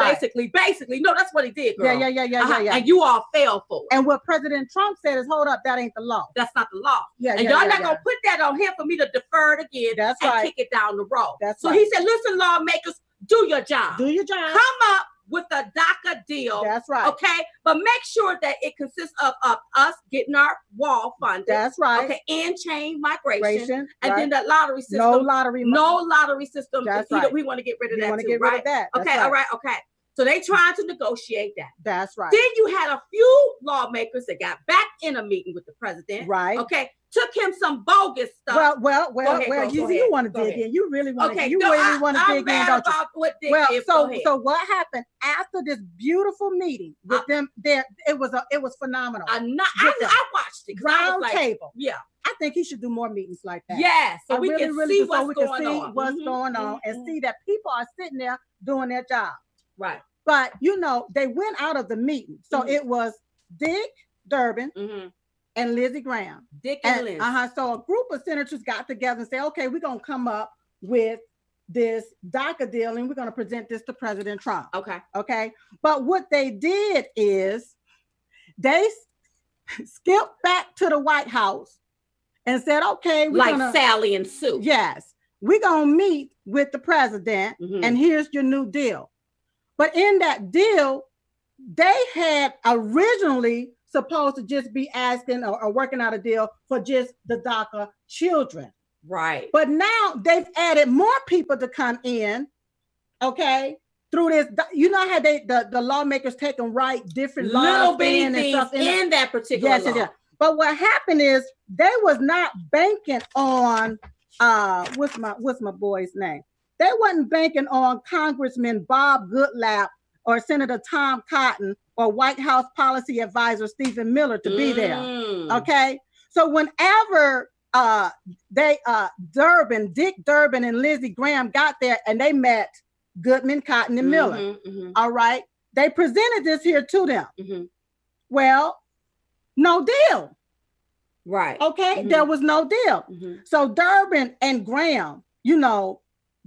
basically, no, that's what he did, girl. Yeah. And you all fell for it. And what President Trump said is, hold up, that ain't the law. That's not the law. And y'all not going to put that on him for me to defer it again and kick it down the road. So he said, listen, lawmakers, do your job. Do your job. Come up with a DACA deal. That's right. Okay. But make sure that it consists of us getting our wall funded. That's right. Okay. And chain migration. And then that lottery system. No lottery system. That's right. We want to get rid of that. We want to get rid of that. Okay. All right. Okay. So they trying to negotiate that. That's right. Then you had a few lawmakers that got back in a meeting with the president. Right. Okay. Took him some bogus stuff. Well. You want to dig in. You really want to. You really want to dig in, don't you? Well, so what happened after this beautiful meeting with them? It was phenomenal. I watched it. Round table. Yeah. I think he should do more meetings like that. Yes. So we can see what's going on and see that people are sitting there doing their job. Right. But, they went out of the meeting. So it was Dick Durbin and Lizzie Graham. Dick and Liz. So a group of senators got together and said, okay, we're going to come up with this DACA deal and we're going to present this to President Trump. Okay. But what they did is they skipped back to the White House and said, okay, Sally and Sue. Yes. We're going to meet with the president and here's your new deal. But in that deal, they had originally supposed to just be asking or working out a deal for just the DACA children. Right. But now they've added more people to come in, okay, through this. You know how the lawmakers take and write different little bitty things in that particular law. Yes. But what happened is they was not banking on what's my boy's name? They wasn't banking on Congressman Bob Goodlatte or Senator Tom Cotton or White House policy advisor Stephen Miller to be there. Okay. So whenever Dick Durbin and Lizzie Graham got there and they met Goodman, Cotton, and Miller. All right. They presented this here to them. Well, no deal. Right. Okay. There was no deal. So Durbin and Graham,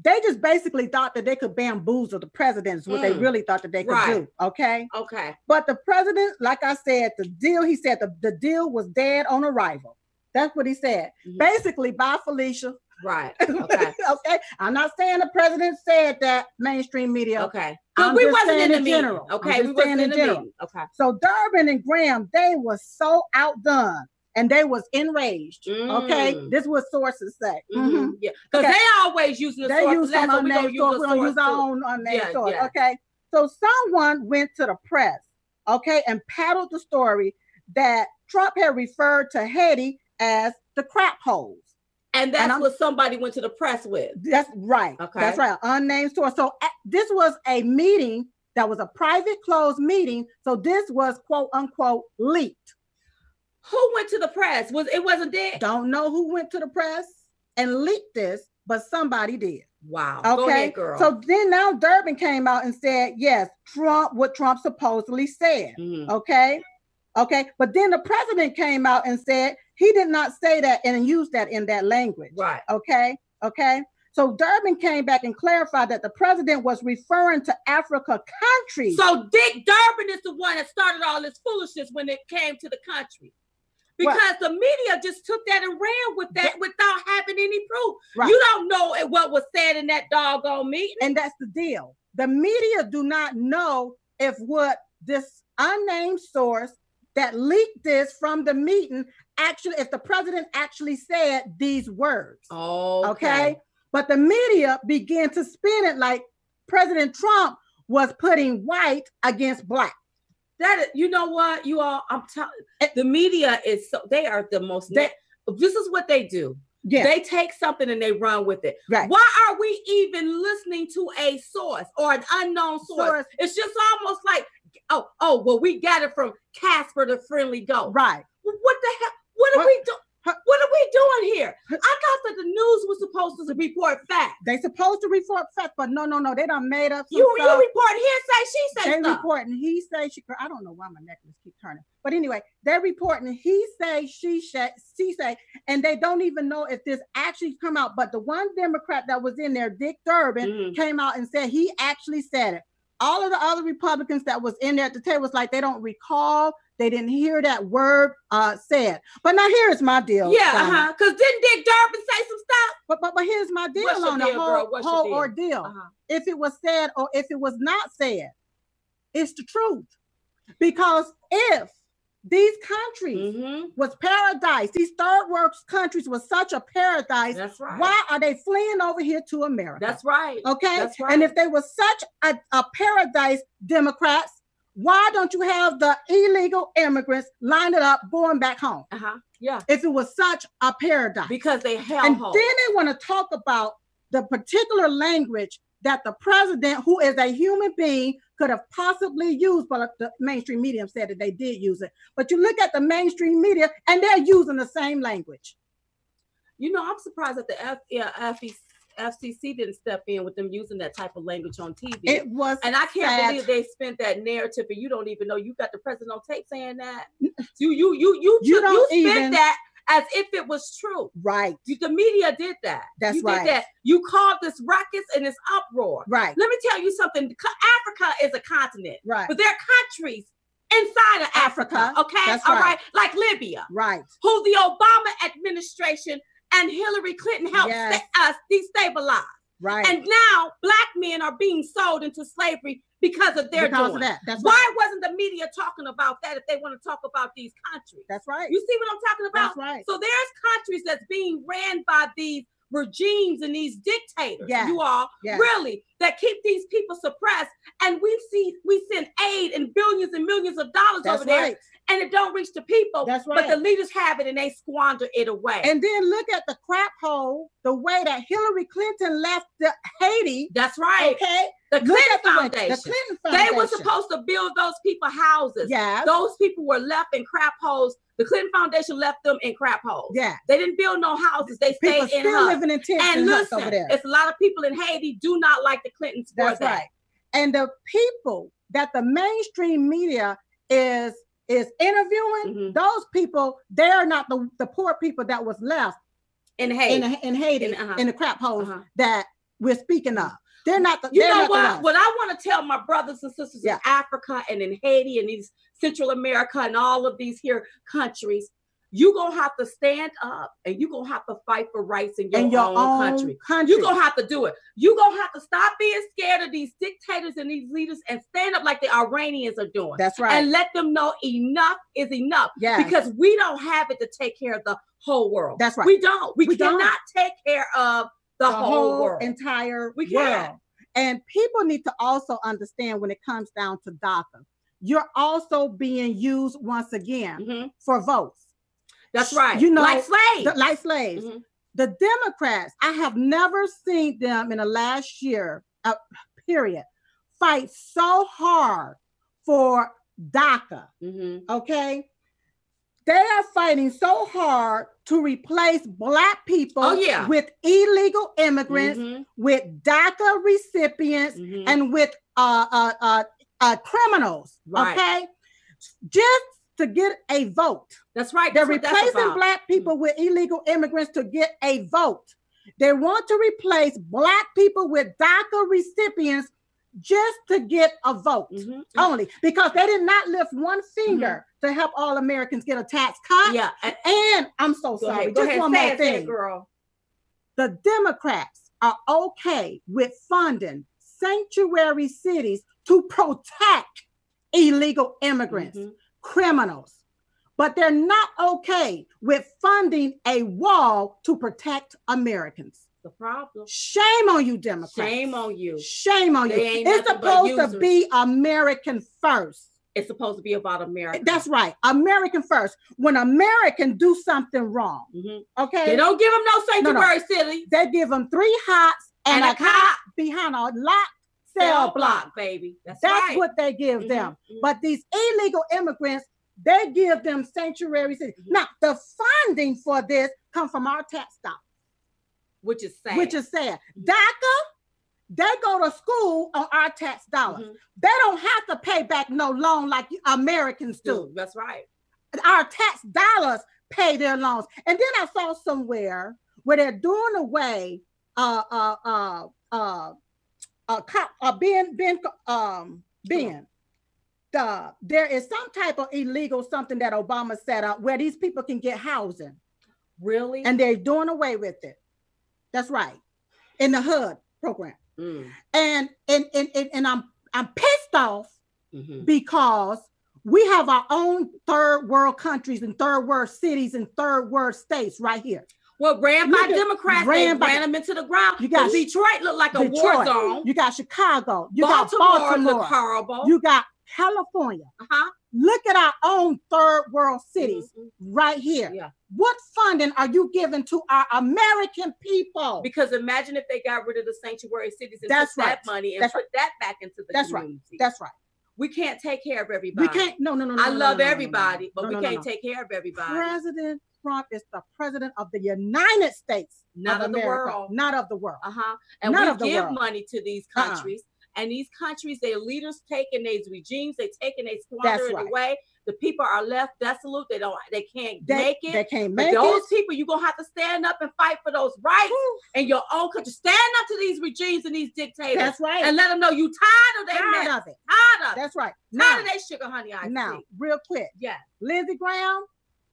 They just basically thought that they could bamboozle the president is what they really thought that they could do. Okay. Okay. But the president, like I said, he said the deal was dead on arrival. That's what he said. Basically, bye, Felicia. Right. Okay. Okay. I'm not saying the president said that, mainstream media. Okay. We wasn't in the general. Okay. We wasn't in the meeting. Okay. So Durbin and Graham, they were so outdone. And they was enraged. Okay, this is what sources say. Yeah, because they always using the source. They use some unnamed source. We don't use our own unnamed source. Yeah. Okay, so someone went to the press, okay, and paddled the story that Trump had referred to Haiti as the crap holes. And that's what somebody went to the press with. That's right. Okay, that's right. Unnamed source. So this was a meeting that was a private, closed meeting. So this was quote unquote leaked. Who went to the press? It wasn't there? Don't know who went to the press and leaked this, but somebody did. Wow. Okay. Go ahead, girl. So then now Durbin came out and said, yes, what Trump supposedly said. Okay. Okay. But then the president came out and said he did not say that and use that in that language. Right. Okay. Okay. So Durbin came back and clarified that the president was referring to Africa countries. So Dick Durbin is the one that started all this foolishness when it came to the country. Because the media just took that and ran with that without having any proof. Right. You don't know what was said in that doggone meeting. And that's the deal. The media do not know if what this unnamed source that leaked this from the meeting actually, if the president actually said these words. Okay. But the media began to spin it like President Trump was putting white against black. You know what, you all, I'm telling the media is so, they are the most, this is what they do. Yeah. They take something and they run with it. Right. Why are we even listening to a source or an unknown source? It's just almost like, well, we got it from Casper the Friendly Ghost. Right. What the hell? What are we doing? What are we doing here? I thought that the news was supposed to report facts. They supposed to report facts, but no. They done made up some You stuff. reporting hearsay, she say They stuff. reporting he say, she. I don't know why my necklace keep turning. But anyway, they're reporting he say, she say, and they don't even know if this actually come out. But the one Democrat that was in there, Dick Durbin, came out and said he actually said it. All of the other Republicans that was in there at the table was like, they don't recall. They didn't hear that word said. But now here's my deal. Yeah, because didn't Dick Durbin say some stuff? But here's my deal on the whole ordeal. If it was said or if it was not said, it's the truth. Because if these countries was paradise, these third world countries was such a paradise, that's right. Why are they fleeing over here to America? That's right. Okay. That's right. And if they were such a paradise, Democrats, why don't you have the illegal immigrants lined it up going back home? Yeah. If it was such a paradise. Because they held and home. Then they want to talk about the particular language that the president, who is a human being, could have possibly used, but the mainstream media said that they did use it. But you look at the mainstream media and they're using the same language. You know, I'm surprised that the FCC didn't step in with them using that type of language on TV. It was, and I can't believe they spent that narrative, and you don't even know you got the president on tape saying that. You spent that as if it was true. Right. The media did that. That's right. Did that. You called this ruckus and this uproar. Right. Let me tell you something. Africa is a continent. Right. But there are countries inside of Africa. Okay. That's all right. Like Libya. Right. Who the Obama administration and Hillary Clinton helped us destabilize. Right. And now black men are being sold into slavery because of their doing. Of that. That's Why wasn't the media talking about that if they want to talk about these countries? That's right. You see what I'm talking about? That's right. So there's countries that's being ran by these regimes and these dictators, you all, really, that keep these people suppressed. And we send aid and billions and millions of dollars over there, and it don't reach the people. That's right. But the leaders have it and they squander it away. And then look at the crap hole, the way that Hillary Clinton left Haiti. That's right. Okay. The Clinton Foundation. The Clinton Foundation. They were supposed to build those people houses. Yeah. Those people were left in crap holes. The Clinton Foundation left them in crap holes. Yeah. They didn't build no houses. They stayed in still living in tents and huts over there. It's a lot of people in Haiti do not like the Clintons. That's right. And the people that the mainstream media is interviewing, those people, they're not the poor people that was left in Haiti, in the crap holes that we're speaking of. They're not the, you know what? What I want to tell my brothers and sisters in Africa and in Haiti and these Central America and all of these here countries, you're going to have to stand up and you're going to have to fight for rights in your own country. You're going to have to do it. You're going to have to stop being scared of these dictators and these leaders and stand up like the Iranians are doing. That's right. And let them know enough is enough. Yes. Because we don't have it to take care of the whole world. That's right. We don't. We cannot take care of the whole world. Entire world. And people need to also understand when it comes down to DACA, you're also being used once again for votes. That's right. You know, like slaves. Like slaves. The Democrats, I have never seen them in the last year, period, fight so hard for DACA. Okay? They are fighting so hard to replace Black people with illegal immigrants, with DACA recipients, and with criminals. Right. Okay? Just to get a vote. That's right. They're replacing Black people with illegal immigrants to get a vote. They want to replace Black people with DACA recipients just to get a vote only, because they did not lift one finger to help all Americans get a tax cut. Yeah. And I'm so sorry. Just one more thing, girl. The Democrats are okay with funding sanctuary cities to protect illegal immigrants, criminals, but they're not okay with funding a wall to protect Americans. The problem. Shame on you, Democrats. Shame on you. Shame on you. It's supposed to be American first. It's supposed to be about America. That's right. American first. When Americans do something wrong, okay? They don't give them no sanctuary city. They give them 3 hots and a cop behind a locked cell block, baby. That's right. What they give them. But these illegal immigrants, they give them sanctuary cities. Now, the funding for this comes from our tax dollars. Which is sad. DACA, they go to school on our tax dollars. They don't have to pay back no loan like Americans do. That's right. Our tax dollars pay their loans. And then I saw somewhere where they're doing away there is some type of illegal something that Obama set up where these people can get housing. Really? And they're doing away with it. That's right. In the HUD program. And I'm pissed off because we have our own third world countries and third world cities and third world states right here. Well, ran by Democrats, they ran them into the ground. You got Detroit looked like a war zone. You got Chicago. You got Baltimore. Looked horrible. You got California. Look at our own third world cities right here. Yeah. What funding are you giving to our American people? Because imagine if they got rid of the sanctuary cities and took that money and put that back into the community. That's right. We can't take care of everybody. We can't. No. I love everybody, but we can't take care of everybody. President Trump is the president of the United States, not of the world. Not of the world. And we give money to these countries. And these countries, their leaders taking these regimes, they taking, they squander it away. The people are left desolate. They can't make it. They can't make those people, you're gonna have to stand up and fight for those rights in your own country. Stand up to these regimes and these dictators. That's right. And let them know you tired of their mess. Tired of it. Tired of it. That's right. Tired of that sugar honey iced tea. Now, real quick. Yeah. Lindsey Graham.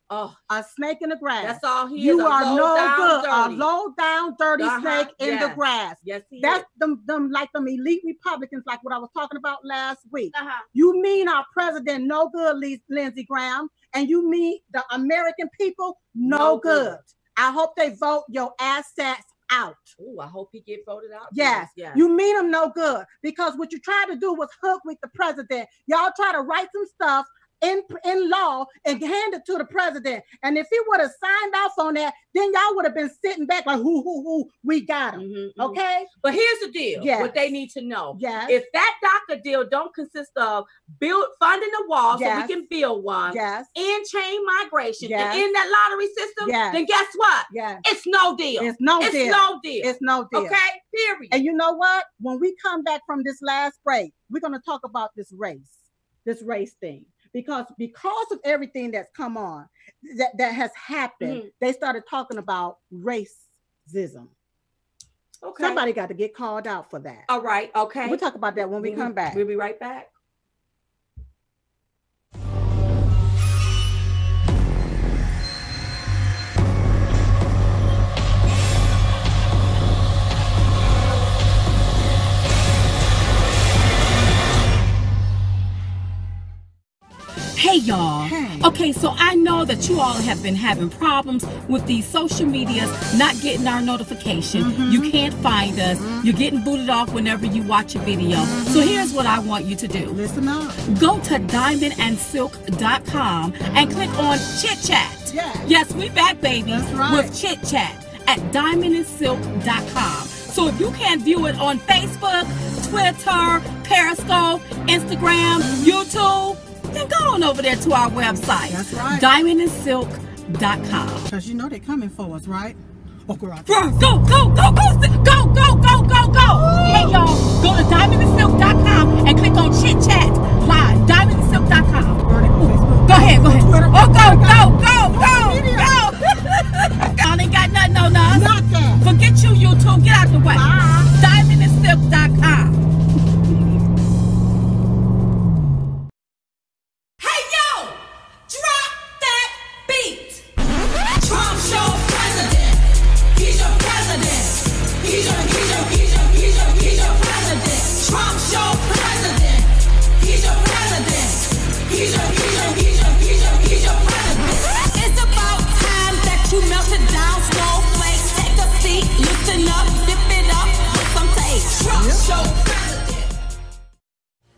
Oh, a snake in the grass. That's all he is. You are no good. Dirty. A low down, dirty snake in the grass. Yes, he That's is. them like them elite Republicans, like what I was talking about last week. You mean our president no good, Lindsey Graham, and you mean the American people no good. I hope they vote your assets out. Oh, I hope he get voted out. Yes. You mean them no good, because what you tried to do was hook with the president. Y'all try to write some stuff in law and hand it to the president. And if he would have signed off on that, then y'all would have been sitting back like, we got him. Okay? But here's the deal. What they need to know. If that DACA deal don't consist of funding a wall so we can build one, and chain migration, and in that lottery system, then guess what? It's no deal. It's no deal. Okay? Period. And you know what? When we come back from this last break, we're going to talk about this race thing. Because of everything that's come on, that has happened, they started talking about racism. Okay. Somebody got to get called out for that. All right. Okay. We'll talk about that when we come back. We'll be right back. Hey y'all. Okay, so I know that you all have been having problems with these social medias not getting our notification. You can't find us. You're getting booted off whenever you watch a video. So here's what I want you to do. Listen up. Go to diamondandsilk.com and click on Chit Chat. Yes, we back, baby. That's right. With Chit Chat at diamondandsilk.com. So if you can't view it on Facebook, Twitter, Periscope, Instagram, YouTube, then go on over there to our website. That's right. diamondandsilk.com. Because you know they're coming for us, right? Oh, girl. Go, go, go, go, go, go, go, go, go, go. Hey, y'all, go to diamondandsilk.com and click on Chit Chat Live. Diamondandsilk.com. Go ahead, go ahead. Oh, go, go, go, go, go. Y'all ain't got nothing on us. Nothing. Forget you, YouTube. Get out the way. Diamondandsilk.com.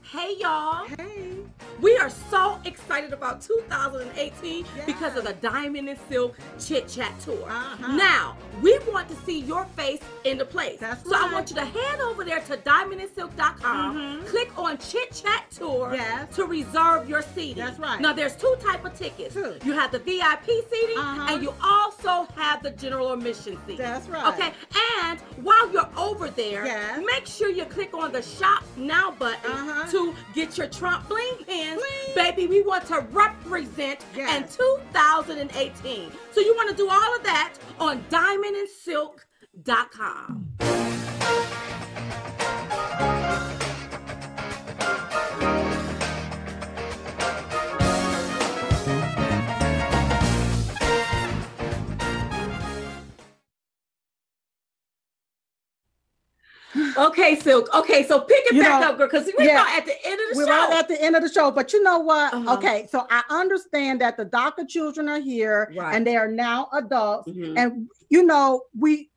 Hey y'all. Hey. We are so excited about 2018 because of the Diamond and Silk Chit Chat Tour. Now, we want to see your face in the place. That's so I want you to head over there to diamondandsilk.com, click on Chit Chat Tour to reserve your seating. That's right. Now, there's two types of tickets. You have the VIP seating and you also have the general admission seating. That's right. Okay, and while you're over there, make sure you click on the Shop Now button to get your Trump Bling pins. Baby, we want to represent in 2018. So you want to do all of that on diamondandsilk.com. Okay, Silk. Okay, so pick it back up, girl, because we're at the end of the show. We're right at the end of the show. But you know what? Okay, so I understand that the DACA children are here and they are now adults. And you know, we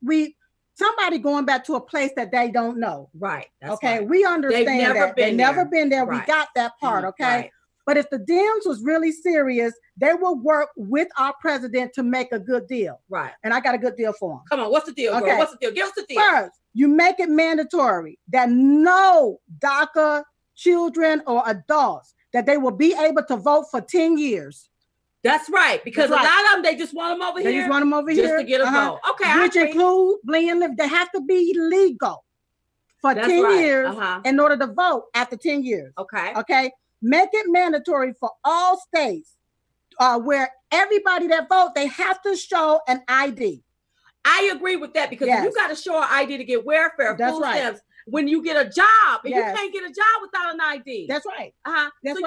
somebody going back to a place that they don't know. Right. That's okay, we understand that. They've never been there. Right. We got that part, okay? But if the Dems was really serious, they will work with our president to make a good deal. Right. And I got a good deal for them. Come on, what's the deal, girl? What's the deal? Give us the deal. First, you make it mandatory that no DACA children or adults, that they will be able to vote for 10 years. That's right, because a lot of them, they just want them over here. They just want them over here. Just to get a vote. Okay, which include Bling Live. They have to be legal for 10 years in order to vote after 10 years. Okay. Okay. Make it mandatory for all states where everybody that vote, they have to show an ID. I agree with that because if you got to show an ID to get welfare, food stamps, when you get a job, and you can't get a job without an ID. That's right. So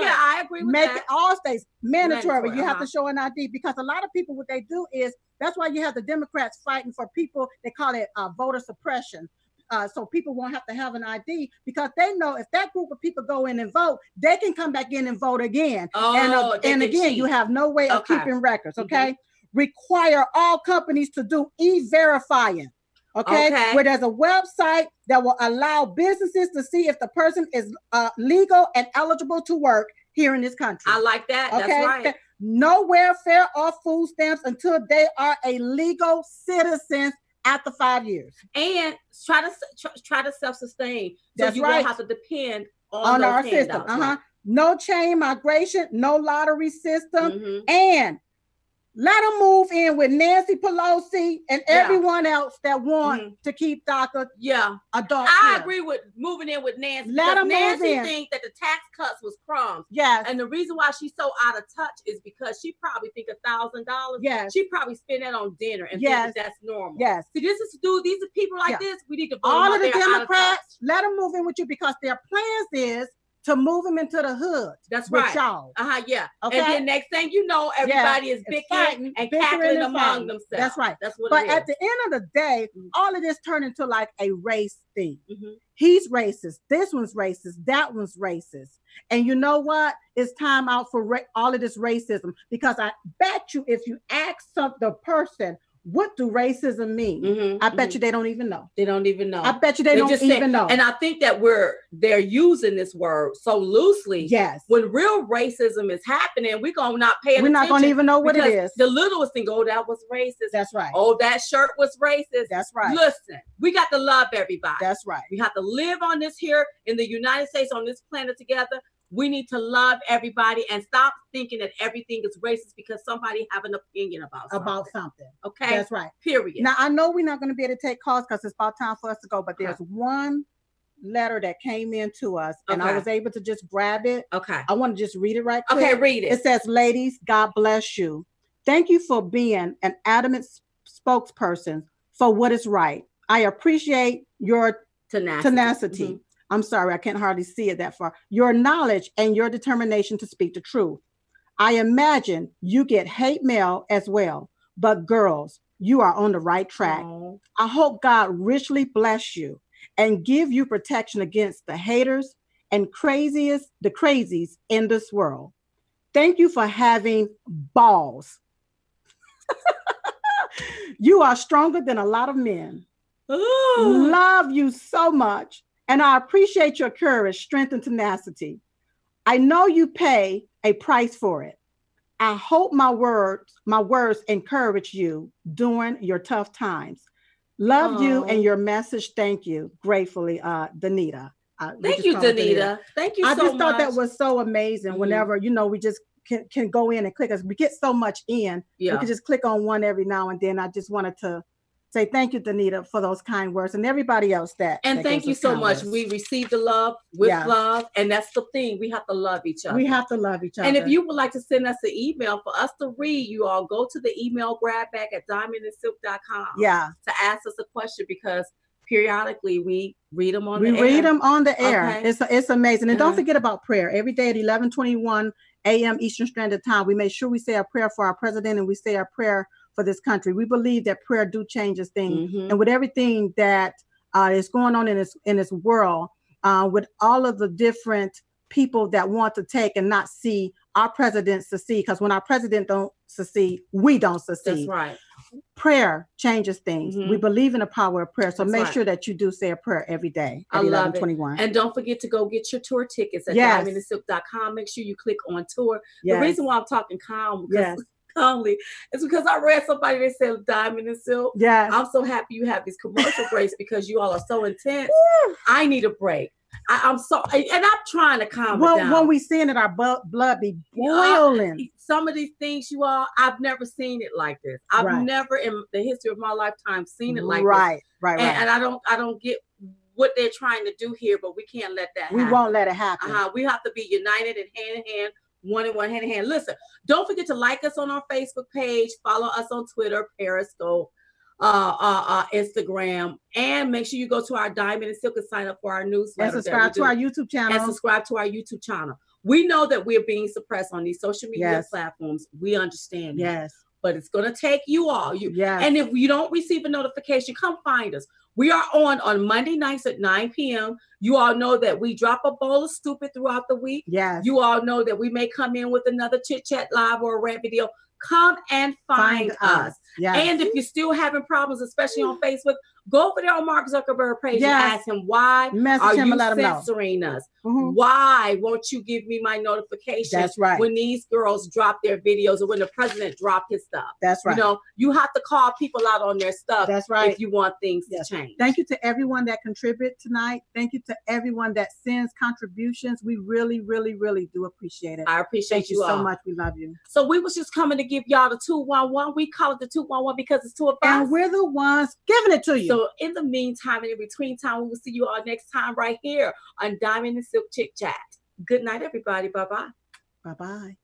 yeah, I agree with that. Make it all states mandatory. You have to show an ID because a lot of people, what they do is, that's why you have the Democrats fighting for people, they call it voter suppression. So people won't have to have an ID because they know if that group of people go in and vote, they can come back in and vote again. And again, you have no way of keeping records. Okay. Require all companies to do e-verifying. Okay. Where there's a website that will allow businesses to see if the person is legal and eligible to work here in this country. I like that. Okay? That's right. No welfare or food stamps until they are a legal citizen after 5 years. And try to self-sustain so you won't have to depend on our system. No chain migration, no lottery system, and Let them move in with Nancy Pelosi and everyone else that want to keep DACA. Adult. I agree with moving in with Nancy. Let them Nancy move in. think that the tax cuts was crumbs. Yes. And the reason why she's so out of touch is because she probably think $1,000. Yes. She probably spend that on dinner and think that that's normal. Yes. See, these are people like this. We need to vote all of the Democrats. Let them move in with you because their plans is to move them into the hood. That's right. Y'all. Yeah. Okay. And then next thing you know, everybody is bickering and cackling among themselves. That's right. That's what But it is. at the end of the day, all of this turned into like a race thing. He's racist. This one's racist. That one's racist. And you know what? It's time out for all of this racism because I bet you if you ask the person, what do racism mean? I bet you they don't even know. They don't even know. I bet you they don't even know. And I think that they're using this word so loosely. Yes. When real racism is happening, we're gonna not pay attention. We're not gonna even know what it is. The littlest thing, that was racist. That's right. Oh, that shirt was racist. That's right. Listen, we got to love everybody. That's right. We have to live on this here in the United States on this planet together. We need to love everybody and stop thinking that everything is racist because somebody have an opinion about something. Okay? That's right. Period. Now, I know we're not going to be able to take calls because it's about time for us to go, but there's one letter that came in to us and I was able to just grab it. Okay. I want to just read it right quick. Okay, read it. It says, ladies, God bless you. Thank you for being an adamant spokesperson for what is right. I appreciate your tenacity. I'm sorry, I can't hardly see it that far. Your knowledge and your determination to speak the truth. I imagine you get hate mail as well, but girls, you are on the right track. Aww. I hope God richly bless you and give you protection against the haters and the crazies in this world. Thank you for having balls. You are stronger than a lot of men. Ooh. Love you so much. And I appreciate your courage, strength, and tenacity. I know you pay a price for it. I hope my words encourage you during your tough times. Love you and your message. Thank you. Gratefully, Danita. Thank you, Danita. Thank you so much. I just thought that was so amazing. Whenever, we just can go in and click us. We get so much in. We can just click on one every now and then. I just wanted to say thank you, Danita, for those kind words and everybody else And thank you so much. We received the love with love. And that's the thing. We have to love each other. We have to love each other. And if you would like to send us an email for us to read, you all go to the email grabback at diamondandsilk.com. Yeah. To ask us a question because periodically we read them on the air. We read them on the air. Okay. It's amazing. And don't forget about prayer. Every day at 11:21 a.m. Eastern Standard Time, we make sure we say a prayer for our president and we say a prayer for this country. We believe that prayer do changes things. And with everything that is going on in this world, with all of the different people that want to take and not see our president succeed, because when our president don't succeed, we don't succeed. That's right. Prayer changes things. We believe in the power of prayer. So make sure that you do say a prayer every day at 11:21. And don't forget to go get your tour tickets at diamondandsilk.com. Make sure you click on tour. The reason why I'm talking calmly it's because I read somebody that said Diamond and Silk. I'm so happy you have these commercial breaks because you all are so intense. I need a break. I'm so, and I'm trying to calm it down. When we seeing it, our blood be boiling. Some of these things, you all, I've never seen it like this. I've never in the history of my lifetime seen it like this. Right. And I don't get what they're trying to do here, but we can't let that happen. We won't let it happen. We have to be united and hand in hand. One in one, hand in hand. Listen, don't forget to like us on our Facebook page, follow us on Twitter, Periscope, Instagram, and make sure you go to our Diamond and Silk and sign up for our newsletter. And subscribe to our YouTube channel. We know that we're being suppressed on these social media platforms. We understand that. But it's going to take you all. And if you don't receive a notification, come find us. We are on Monday nights at 9 p.m. You all know that we drop a bowl of stupid throughout the week. You all know that we may come in with another Chit Chat Live or a rap video. Come and find us. And if you're still having problems, especially on Facebook, go over there on Mark Zuckerberg page and ask him, why are you censoring us? Why won't you give me my notification when these girls drop their videos or when the president dropped his stuff? That's right. You know, you have to call people out on their stuff. That's right. If you want things to change. Thank you to everyone that contributed tonight. Thank you to everyone that sends contributions. We really, really, really do appreciate it. I appreciate you so much. We love you. So we was just coming to give y'all the 211. We call it the 211 because it's two of us. And we're the ones giving it to you. So in the meantime and in between time, we will see you all next time right here on Diamond and Silk Chit Chat. Good night, everybody. Bye-bye. Bye-bye.